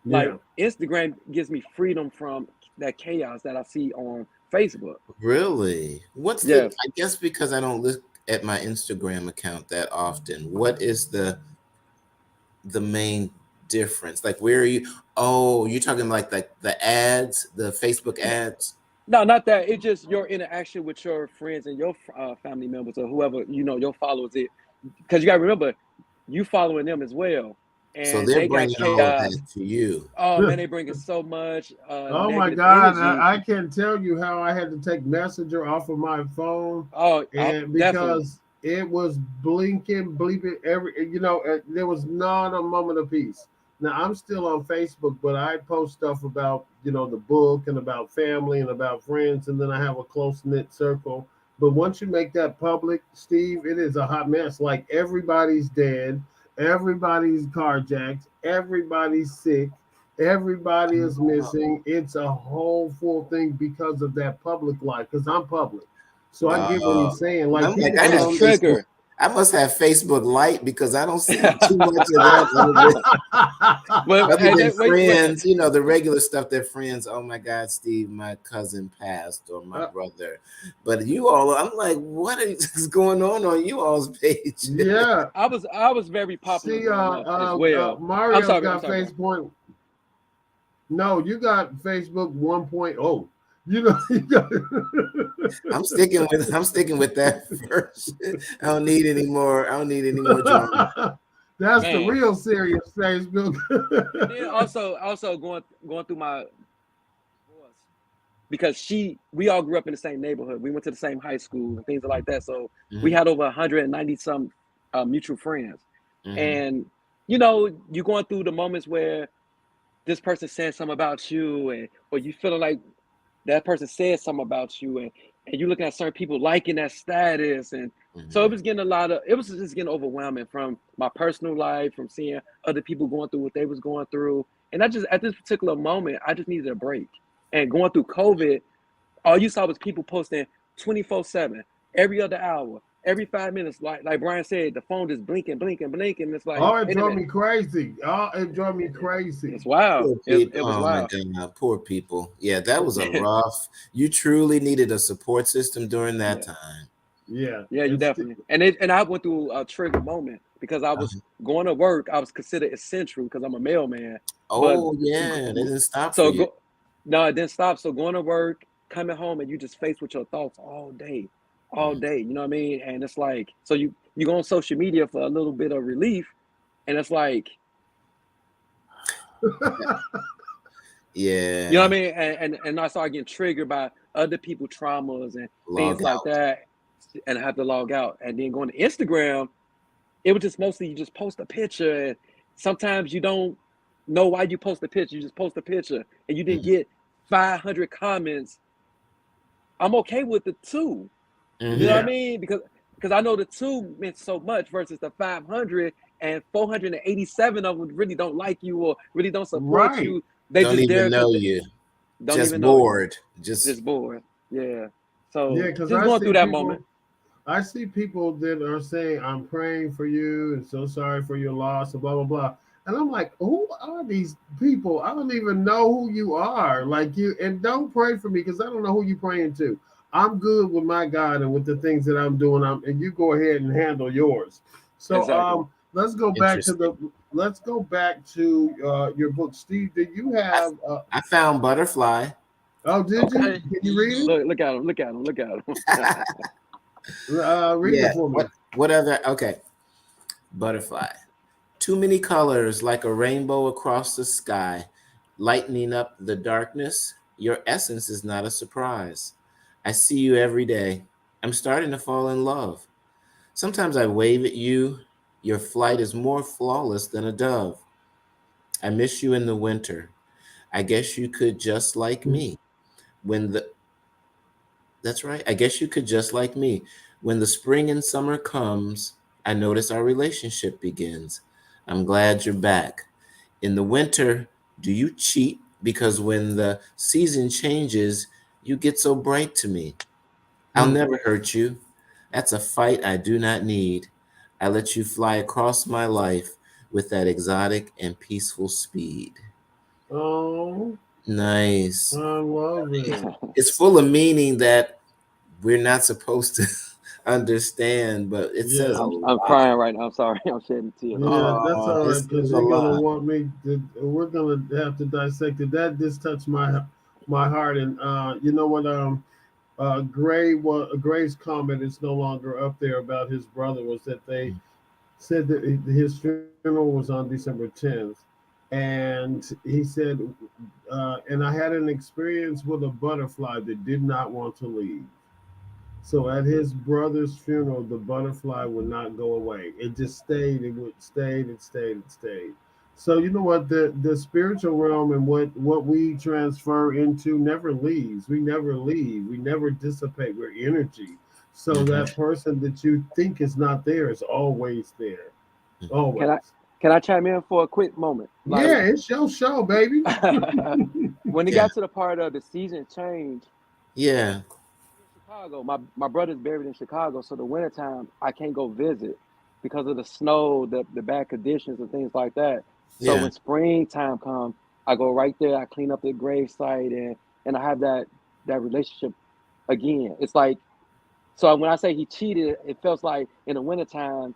Like Instagram gives me freedom from that chaos that I see on Facebook. Really? Yes. I guess because I don't look at my Instagram account that often. What is the main difference? Like, where are you? Oh, you're talking like the ads, the Facebook ads. No, not that. It's just your interaction with your friends and your family members or whoever, you know, your followers. Because you got to remember, you following them as well. So And they're they got bringing all of chaos. that to you. Oh, man, they bringing so much Oh my negative God. energy. I can tell you how I had to take Messenger off of my phone. Oh, And definitely. because it was blinking, bleeping there was not a moment of peace. Now I'm still on Facebook, but I post stuff about, the book and about family and about friends, and then I have a close-knit circle. But once you make that public, Steve, it is a hot mess. Like everybody's dead, everybody's carjacked, everybody's sick, everybody is missing. It's a whole full thing because of that public life. Because I'm public. So I get what he's saying. Like I'm like, people I And have it's don't. trigger. I must have Facebook Lite because I don't see too much of that. Well, Other hey, than wait. friends, the regular stuff that friends, oh my God, Steve, my cousin passed, or my brother. But you all, I'm like, what is going on you all's page? Yeah. I was very popular See, growing up as well. I'm Mario's sorry. got Facebook. No, you got Facebook 1.0. You got. I'm sticking with that first. I don't need any more. I don't need any more drama. That's the Man. real serious Facebook. And then also going through my divorce because we all grew up in the same neighborhood. We went to the same high school and things like that. So we had over 190 some mutual friends. And you're going through the moments where this person said something about you, or you feeling like that person said something about you, and you looking at certain people liking that status, and so it was just getting overwhelming from my personal life, from seeing other people going through what they was going through, and I just at this particular moment I just needed a break. And going through COVID, all you saw was people posting 24/7, every other hour, every 5 minutes. Like Brian said, the phone just blinking. It's like, Oh, it wait a drove minute, me crazy. Oh, it drove me crazy. it's wild. Poor It people. was Oh my wild. God, poor people. Yeah, that was a rough. You truly needed a support system during that Yeah. time. Yeah. Yeah, you definitely. And I went through a trigger moment because I was going to work. I was considered essential because I'm a mailman. But Oh yeah, it didn't stop for so you. no, it didn't stop. So going to work, coming home, and you just faced with your thoughts all day. You know what I mean? And it's like, so you go on social media for a little bit of relief, and it's like, Yeah. you know what I mean? And I started getting triggered by other people's traumas and things like that, and I have to log out. And then going to Instagram, it was just mostly you just post a picture, and sometimes you don't know why you post a picture. You just post a picture, and you didn't get 500 comments. I'm okay with it too. You know what I mean? Because because I know the 2 meant so much versus the 500, and 487 of them really don't like you or really don't support Right. you. They Don't just there even because know they you. don't Just even know you. bored. Just Just bored. Yeah. Yeah, So because just I going see through that people. moment. I see people that are saying, "I'm praying for you and so sorry for your loss," and blah blah blah. And I'm like, who are these people? I don't even know who you are. Like you, and don't pray for me because I don't know who you're praying to. I'm good with my God and with the things that I'm doing. And you go ahead and handle yours. So Exactly. let's go back to interesting. your book, Steve. Did you I, have? I found Butterfly. Oh, did you? Okay. Can you read it? Look at him. Look at him. Look at him. Read Yeah. it for me. What other? Okay. Butterfly. Too many colors like a rainbow across the sky, lightening up the darkness. Your essence is not a surprise. I see you every day. I'm starting to fall in love. Sometimes I wave at you. Your flight is more flawless than a dove. I miss you in the winter. I guess you could just like me. When the That's right. I guess you could just like me. When the spring and summer comes, I notice our relationship begins. I'm glad you're back. In the winter, do you cheat? Because when the season changes, you get so bright to me. I'll Hmm. never hurt you. That's a fight I do not need. I let you fly across my life with that exotic and peaceful speed. Oh, Nice. I love it. It's full of meaning that we're not supposed to understand, but it says a Yeah, I'm lot. crying right now. I'm sorry. I'm shedding tears. I'm yeah, sorry. that's Oh, all it right says because a you're gonna lot. want me to. We're gonna have to dissect it. That just touched my heart, and you know what? Gray's comment is no longer up there about his brother. Was that they said that his funeral was on December 10th, and he said, and I had an experience with a butterfly that did not want to leave. So at his brother's funeral, the butterfly would not go away. It just stayed. It would stayed. It stayed. It stayed. So you know what the spiritual realm and what we transfer into never leaves. We never leave. We never dissipate. We're energy. So Mhm. that person that you think is not there is always there. Can I Always. can I chime in for a quick moment? Like Yeah, it's your show, baby. when it Yeah. got to the part of the season change Yeah. in Chicago, my brother's buried in Chicago, so the wintertime I can't go visit because of the snow, the bad conditions and things like that. So Yeah. when springtime comes, I go right there, I clean up the grave site and I have that relationship again. It's like so when I say he cheated, it feels like in the wintertime,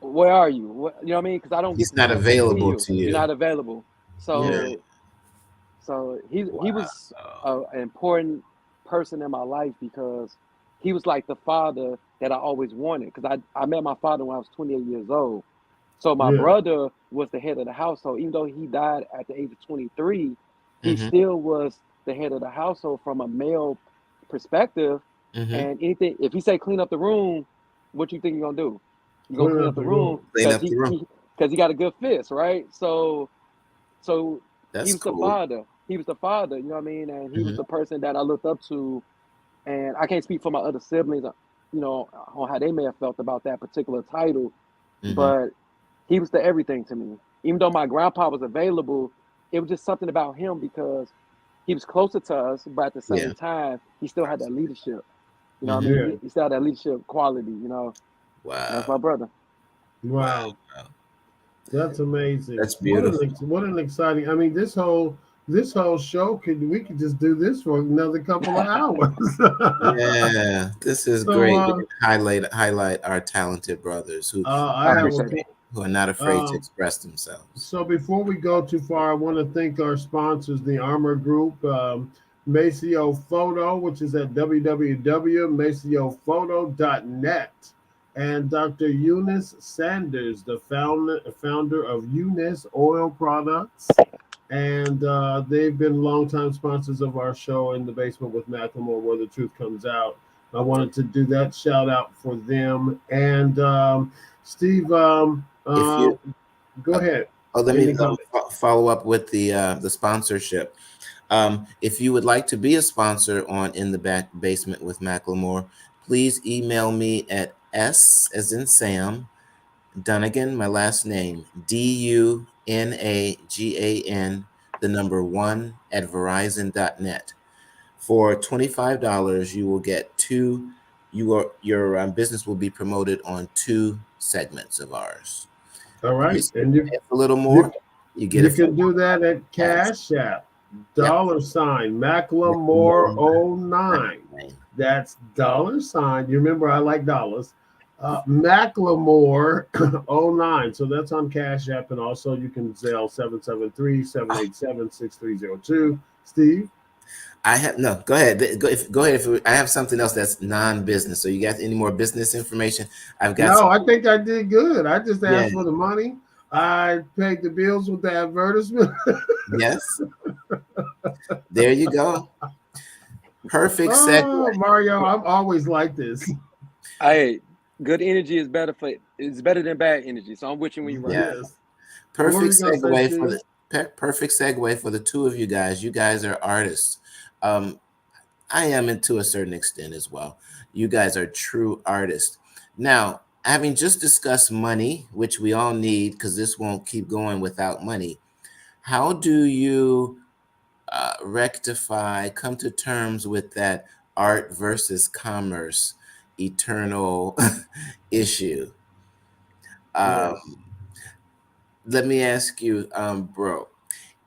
where are you? You know what I mean? Because I don't get He's the not chance to see available you. to You're you. not available. Yeah. So he Wow. was an important person in my life because he was like the father that I always wanted. Because I met my father when I was 28 years old. So my Yeah. brother was the head of the household. Even though he died at the age of 23, he Mm-hmm. still was the head of the household from a male perspective. Mm-hmm. And anything, if he say clean up the room, what you think you're gonna do? You're gonna Clear clean up up the the room room. Clean because up the room. he got a good fist, right? So he That's was the cool. father. He was the father, you know what I mean? And he was Mm-hmm. the person that I looked up to. And I can't speak for my other siblings, you know, on how they may have felt about that particular title, Mm-hmm. but he was the everything to me. Even though my grandpa was available, it was just something about him because he was closer to us, but at the Yeah. same time, he still had that leadership. You know what I Mm-hmm. mean? Yeah. He still had that leadership quality, you know. That's Wow. my brother. Wow. Wow. Wow. That's amazing. That's beautiful. What an exciting. I mean, this whole show we could just do this for another couple of hours. Yeah. This is so great. We can highlight our talented brothers I I have a appreciate it. who are not afraid to um, express themselves. so before we go too far, I want to thank our sponsors, the Armor Group, Maceo Photo, which is at www.maceophoto.net, and Dr. Eunice Sanders, the founder of Eunice Oil Products. And they've been longtime sponsors of our show in the basement with McLemore, where the truth comes out. I wanted to do that shout out for them. And Steve, If you go ahead. let me Any comments? follow up with the sponsorship. If you would like to be a sponsor on In the Back Basement with Macklemore, please email me at S as in Sam, Dunagan, my last name, Dunagan, the number 1 at Verizon.net. For $25, you will get your business will be promoted on 2 segments of ours. All You right, spend and a little you more, you get you it for can do that at ads. Cash App, Yep. $McLemore McLemore 09. 99. That's $. You remember I like dollars. McLemore '09. So that's on Cash App, and also you can Zelle 773-787-6302. Steve? I have no. Go ahead. Go ahead. I have something else that's non-business. So you got any more business information? I've got No, some. I think I did good. I just Yeah. asked for the money. I paid the bills with the advertisement. Yes. There you go. Perfect segue. Oh, Mario, I'm always like this. Hey, good energy is better than bad energy. So I'm with you when you're right. Yeah. Yes. What were Perfect you gonna say, segue for Steve? the perfect segue for the two of you guys. You guys are artists. Um, I am to a certain extent as well. You guys are true artists. Now, having just discussed money, which we all need because this won't keep going without money, how do you come to terms with that art versus commerce eternal issue? Yes. Um, Let me ask you, bro,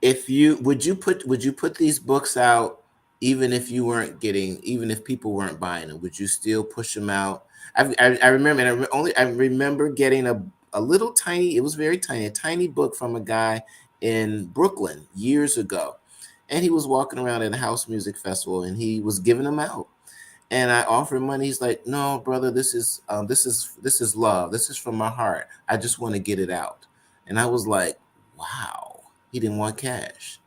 if you would you put these books out even if you weren't getting even if people weren't buying them? Would you still push them out? I remember, and I remember getting a little tiny, it was very tiny, a tiny book from a guy in Brooklyn years ago, and he was walking around at a house music festival and he was giving them out, and I offered him money. He's like, "No, brother, this is love. This is from my heart. I just want to get it out." And I was like, "Wow, he didn't want cash."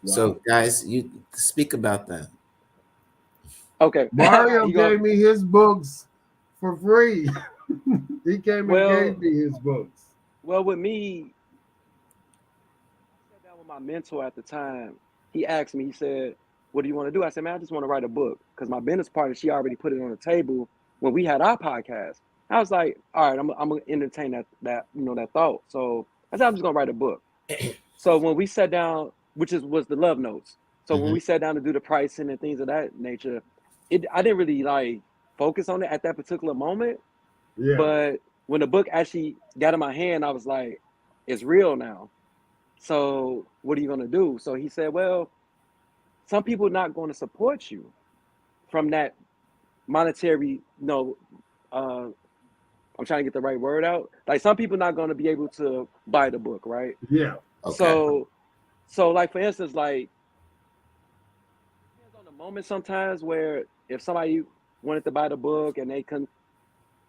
Wow. So, guys, you speak about that. Okay. Mario You go. gave me his books for free. He came and Well, gave me his books. with me, I sat down with my mentor at the time. He asked me, he said, "What do you want to do?" I said, "Man, I just want to write a book." Because my business partner, she already put it on the table when we had our podcast. I was like, all right, I'm gonna entertain that that thought. So I said, I'm just gonna write a book. So when we sat down, was the love notes. So when Hmm. we sat down to do the pricing and things of that nature, I didn't really like focus on it at that particular moment. Yeah. But when the book actually got in my hand, I was like, it's real now. So what are you gonna do? So he said, well, some people are not going to support you from that monetary, uh, I'm trying to get the right word out. Like some people not going to be able to buy the book, right? Yeah. Okay. So like for instance, like depends on the moment sometimes where if somebody wanted to buy the book and they can,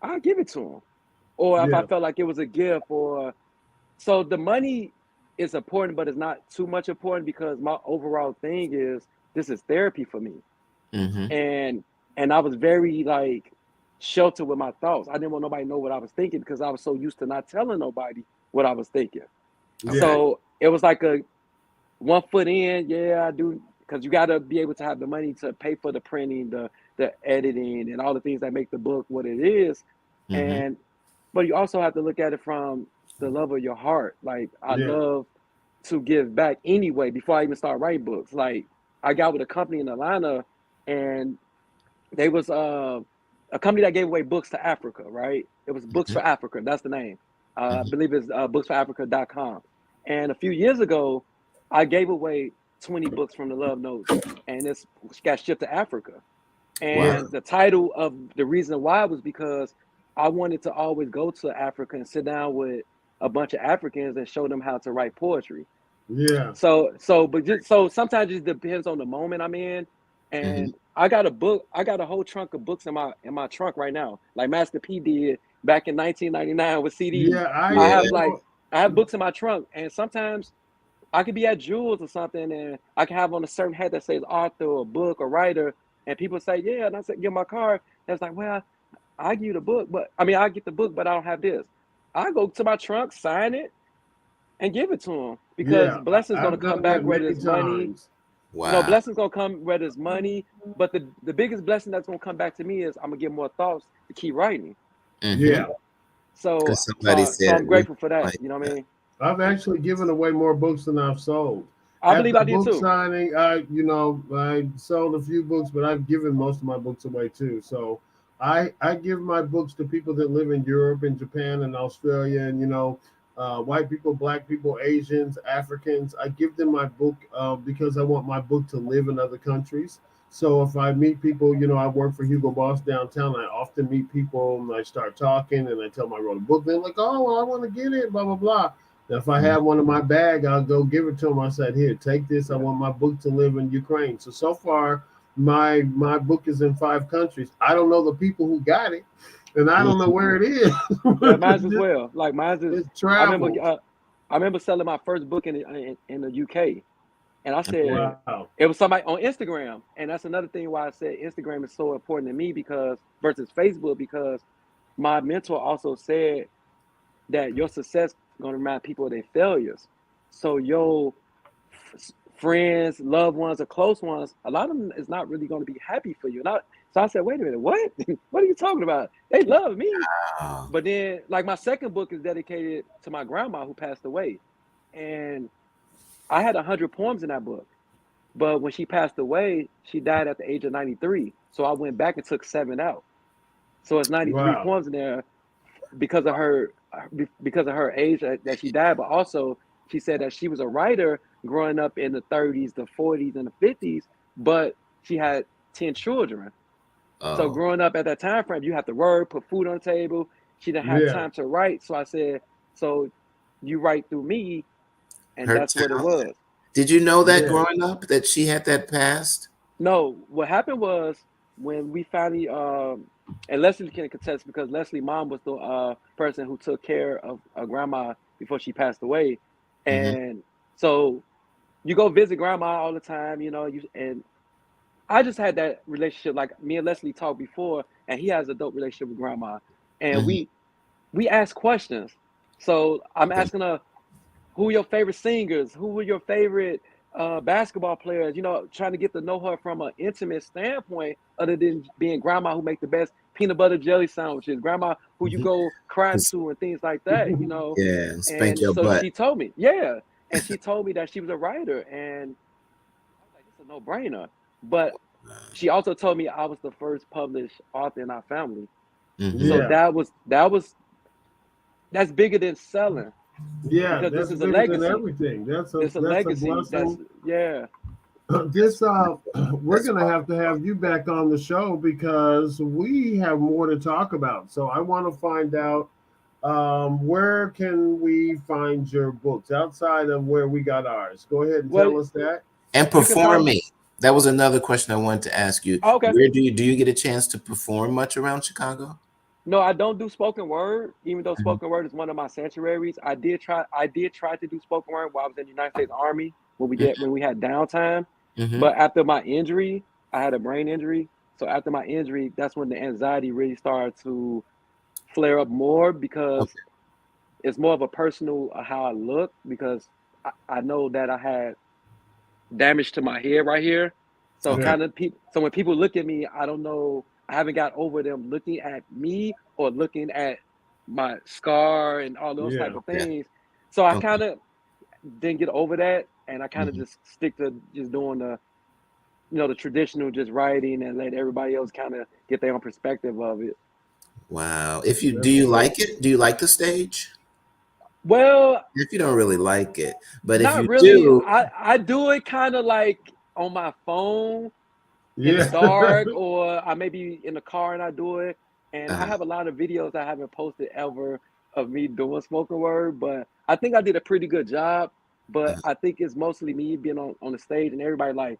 I'll give it to them. Or if I Yeah. felt like it was a gift, or so the money is important, but it's not too much important because my overall thing is this is therapy for me. Hmm. And I was very like sheltered with my thoughts. I didn't want nobody to know what I was thinking because I was so used to not telling nobody what I was thinking. Yeah. Okay. So it was like a 1 foot in, yeah, I do, because you got to be able to have the money to pay for the printing, the editing, and all the things that make the book what it is. Hmm. And but you also have to look at it from the love of your heart. Like I Yeah. love to give back anyway. Before I even start writing books, like I got with a company in Atlanta, and they was a company that gave away books to Africa, right? It was Books Hmm. for Africa. That's the name. I Hmm. believe it's booksforafrica.com. And a few years ago, I gave away 20 books from the Love Notes, and it's got shipped to Africa. Wow. And the title of the reason why was because I wanted to always go to Africa and sit down with a bunch of Africans and show them how to write poetry. Yeah. So sometimes it depends on the moment I'm in. Hmm. And I got a book, I got a whole trunk of books in my trunk right now, like Master P did back in 1999 with CDs. Yeah. I I Yeah. have like I have books in my trunk, and sometimes I could be at Jules or something, and I can have on a certain hat that says author or book or writer, and people say, "Yeah," and I say, "Give my card." And it's like, "Well, I give you the book, but I mean, I get the book, but I don't have this." I go to my trunk, sign it, and give it to them because yeah. blessings gonna I've come done back, that whether many it's money. times. You know, Wow. blessings gonna come whether it's money, but the biggest blessing that's gonna come back to me is I'm gonna get more thoughts to keep writing. Yeah. So Because somebody so said I'm we grateful for that. like You know what I that. mean? I've actually given away more books than I've sold. I At believe the I did book too. signing, I sold a few books, but I've given most of my books away too. So I give my books to people that live in Europe and Japan and Australia, and white people, black people, Asians, Africans. I give them my book because I want my book to live in other countries. So if I meet people, I work for Hugo Boss downtown. I often meet people and I start talking and I tell them I wrote a book. They're like, "Oh, well, I want to get it," blah blah blah. If I Mhm. have one in my bag, I'll go give it to him. I said, "Here, take this. I Yeah. want my book to live in Ukraine." So far, my book is in 5 countries. I don't know the people who got it, and I don't know Mhm. where it is. Yeah, mine's as well. Like mine's is It I remember travels. I remember selling my first book in the UK, and I said Wow. it was somebody on Instagram, and that's another thing why I said Instagram is so important to me because versus Facebook because my mentor also said that your success is going to remind people of their failures. So your friends, loved ones, or close ones, a lot of them is not really going to be happy for you. So I said, wait a minute, what? What are you talking about? They love me. Wow. But then, like my second book is dedicated to my grandma who passed away, and I had 100 poems in that book. But when she passed away, she died at the age of 93. So I went back and took 7 out. So it's 93 Wow. poems in there because of her age that she died, but also she said that she was a writer growing up in the 30s, the 40s, and the 50s, but she had 10 children. So Oh, growing up at that time frame, you have to work, put food on the table. She didn't have Yeah. time to write. So I said, so you write through me, and her that's what it talent. was. Did you know that Yeah. growing up that she had that past? No, what happened was when we finally and Leslie can contest because Leslie's mom was the person who took care of grandma before she passed away. Hmm. And so you go visit grandma all the time, and I just had that relationship like me and Leslie talked before and he has a dope relationship with grandma. And Hmm. we ask questions. So I'm Okay. asking her who are your favorite singers? Who were your favorite basketball players? Trying to get to know her from an intimate standpoint, other than being grandma who make the best peanut butter jelly sandwiches, grandma who you Hmm. go cry to, and things like that. Yeah, spank And your so butt. she told me, yeah, and she told me that she was a writer, and I was like, this is a no brainer. But she also told me I was the first published author in our family, Hmm. so Yeah. that's bigger than selling Yeah. because this That's is a bigger than legacy. everything. It's a That's a legacy. That's blessing. yeah. This we're That's gonna have to have you back on the show because we have more to talk about. So I want to find out where can we find your books outside of where we got ours. Go ahead and Well, tell us that. and you can find. performing. That was another question I wanted to ask you. Oh, okay. Where do you get a chance to perform much around Chicago? No, I don't do spoken word, even though Mhm. spoken word is one of my sanctuaries. I did try to do spoken word while I was in the United States Army when we had downtime. Hmm. But after my injury, I had a brain injury. So after my injury, that's when the anxiety really started to flare up more because Okay. it's more of a personal how I look because I know that I had damage to my head right here. So Okay. Yeah. kind of people. So when people look at me, I don't know. I haven't got over them looking at me or looking at my scar and all those type Yeah. of Okay. things. So I Okay. kind of didn't get over that, and I kind of Hmm. just stick to just doing the traditional just writing and let everybody else kind of get their own perspective of it. Wow. If you do That's you great. like it? Do you like the stage? Well, If you don't really like it, but if not you really. do, I do it kind of like on my phone in the Yeah. dark, or I may be in the car and I do it. And I uh, have a lot of videos I haven't posted ever of me doing spoken word, but I think I did a pretty good job. But uh, I think it's mostly me being on the stage and everybody like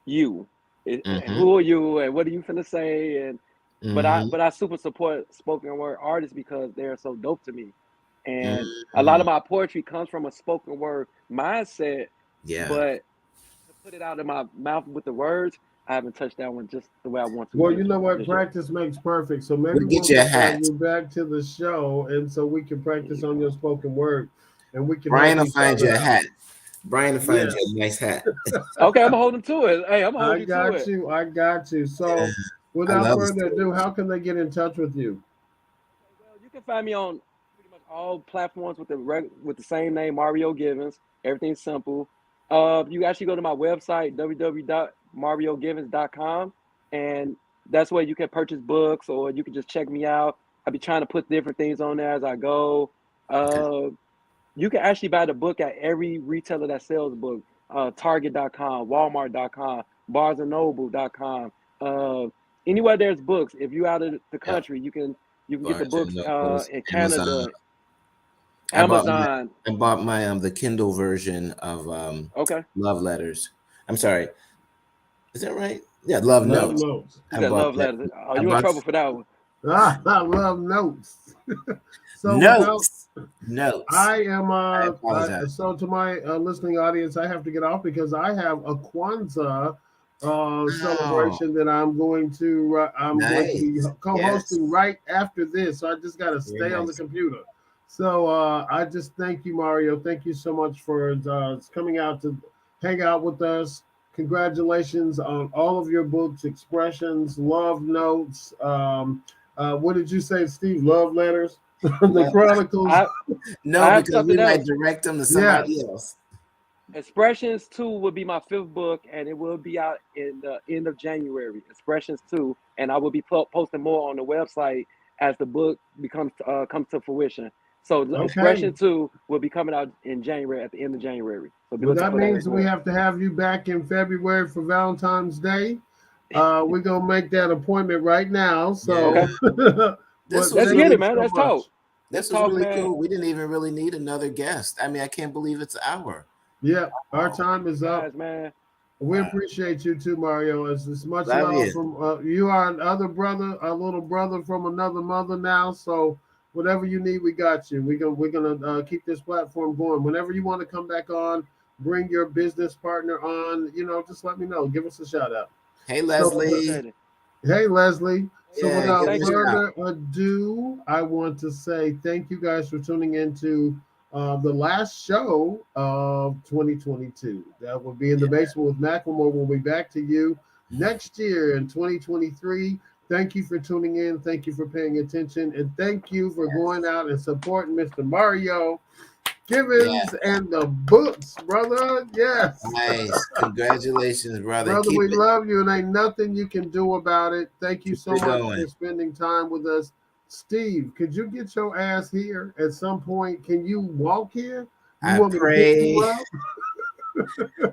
you, and hmm, who are you, and what are you finna say, and hmm, but I super support spoken word artists because they're so dope to me, and a lot hmm, of my poetry comes from a spoken word mindset, yeah. but to put it out of my mouth with the words, I haven't touched that one just the way I want to Well, you know what? just yet. Practice makes perfect. So maybe We'll get we'll you a have hat. you back to the show, and so we can practice on your spoken word, and we can help Brian will each find other you a out. hat. Brian to find Yes. you a nice hat. Okay, I'm gonna hold him to it. Hey, I'm gonna hold I you to got it. you. I got you. So, I without love further ado, stories. how can they get in touch with you? Well, you can find me on pretty much all platforms with the same name, Mario Givens. Everything's simple. You actually go to my website, www.mariogivens.com, and that's where you can purchase books, or you can just check me out. I'll be trying to put different things on there as I go. Okay. Uh, you can actually buy the book at every retailer that sells books. Target.com, Walmart.com, BarnesandNoble.com. Uh, Anywhere there's books, if you out of the Yeah. country, you can get the Barnes and books Nobles, in Amazon. Canada, I bought my Amazon. the Kindle version of Okay, Love Letters. I'm sorry, is that right? Yeah, Love Love Notes. notes. you I said bought love that. letters. Are I you in bought trouble for that one? I love notes. So without, notes. Notes. I am. I apologize. So to my listening audience, I have to get off because I have a Kwanzaa Oh, celebration that I'm going to be nice. Yes. co-hosting right after this. So I just got to Very stay on the nice. computer. So I just thank you, Mario. Thank you so much for coming out to hang out with us. Congratulations on all of your books, expressions, love notes. What did you say, Steve? Love letters, the Love. Chronicles. I No, I have because we something might else. direct them to somebody Yes. else. Expressions 2 will be my fifth book, and it will be out in the end of January. Expressions 2, and I will be posting more on the website as the book comes to fruition. So the Okay. Expression 2 will be coming out in January, at the end of January. So be Well, looking that for that means as we well. have to have you back in February for Valentine's Day. We're gonna make that appointment right now. Yeah. So, Okay, This but was let's thank get really you it, man. so Let's much. talk. this Let's was talk, really man. cool. We didn't even really need another guest. I mean, I can't believe it's an hour. Yeah, our Oh, time You is up. guys, man. We appreciate you too, Mario. It's much love love you. from you. Are another brother, a little brother from another mother now. So whatever you need, we got you. We're gonna keep this platform going. Whenever you want to come back on, bring your business partner on. Just let me know. Give us a shout out. Hey, So Leslie. Appreciate it. hey, Leslie. So Yeah, Leslie, without give me thank a you. shout. further ado, I want to say thank you guys for tuning into the last show of 2022. That will be in the Yeah. basement with McLemore. We'll be back to you next year in 2023. Thank you for tuning in. Thank you for paying attention. And thank you for going Yes. out and supporting Mr. Mario Givens Yeah. and the books, brother. Yes. Nice. Congratulations, brother. Brother, Keep we it. love you and ain't nothing you can do about it. Thank you Keep so it much going. for spending time with us. Steve, could you get your ass here at some point? Can you walk here? You I want me to pick you pray. up?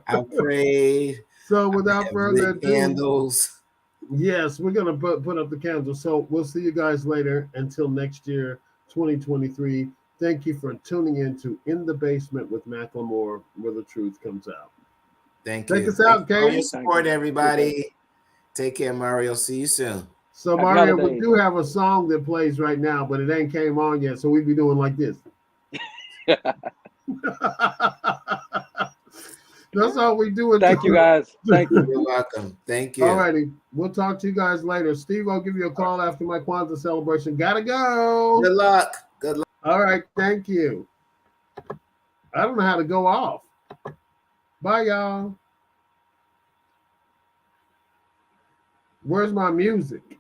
I pray. So I without have further lit ado, candles. yes, we're gonna put up the candles. So we'll see you guys later. Until next year, 2023. Thank you for tuning in to In the Basement with Macklemore, where the truth comes out. Thank Take you. us Thank you out, for all your Katie. Thank support, you. Appreciate it. everybody. Take care, Mario. See you soon. So Happy Mario, we holidays. do have a song that plays right now, but it ain't came on yet. So we be doing like this. That's all we do Thank you, until. guys. Thank you. You're welcome. Thank All you. righty. We'll talk to you guys later. Steve, I'll give you a call after my Kwanzaa celebration. Gotta go. Good luck. Good luck. All right. Thank you. I don't know how to go off. Bye, y'all. Where's my music?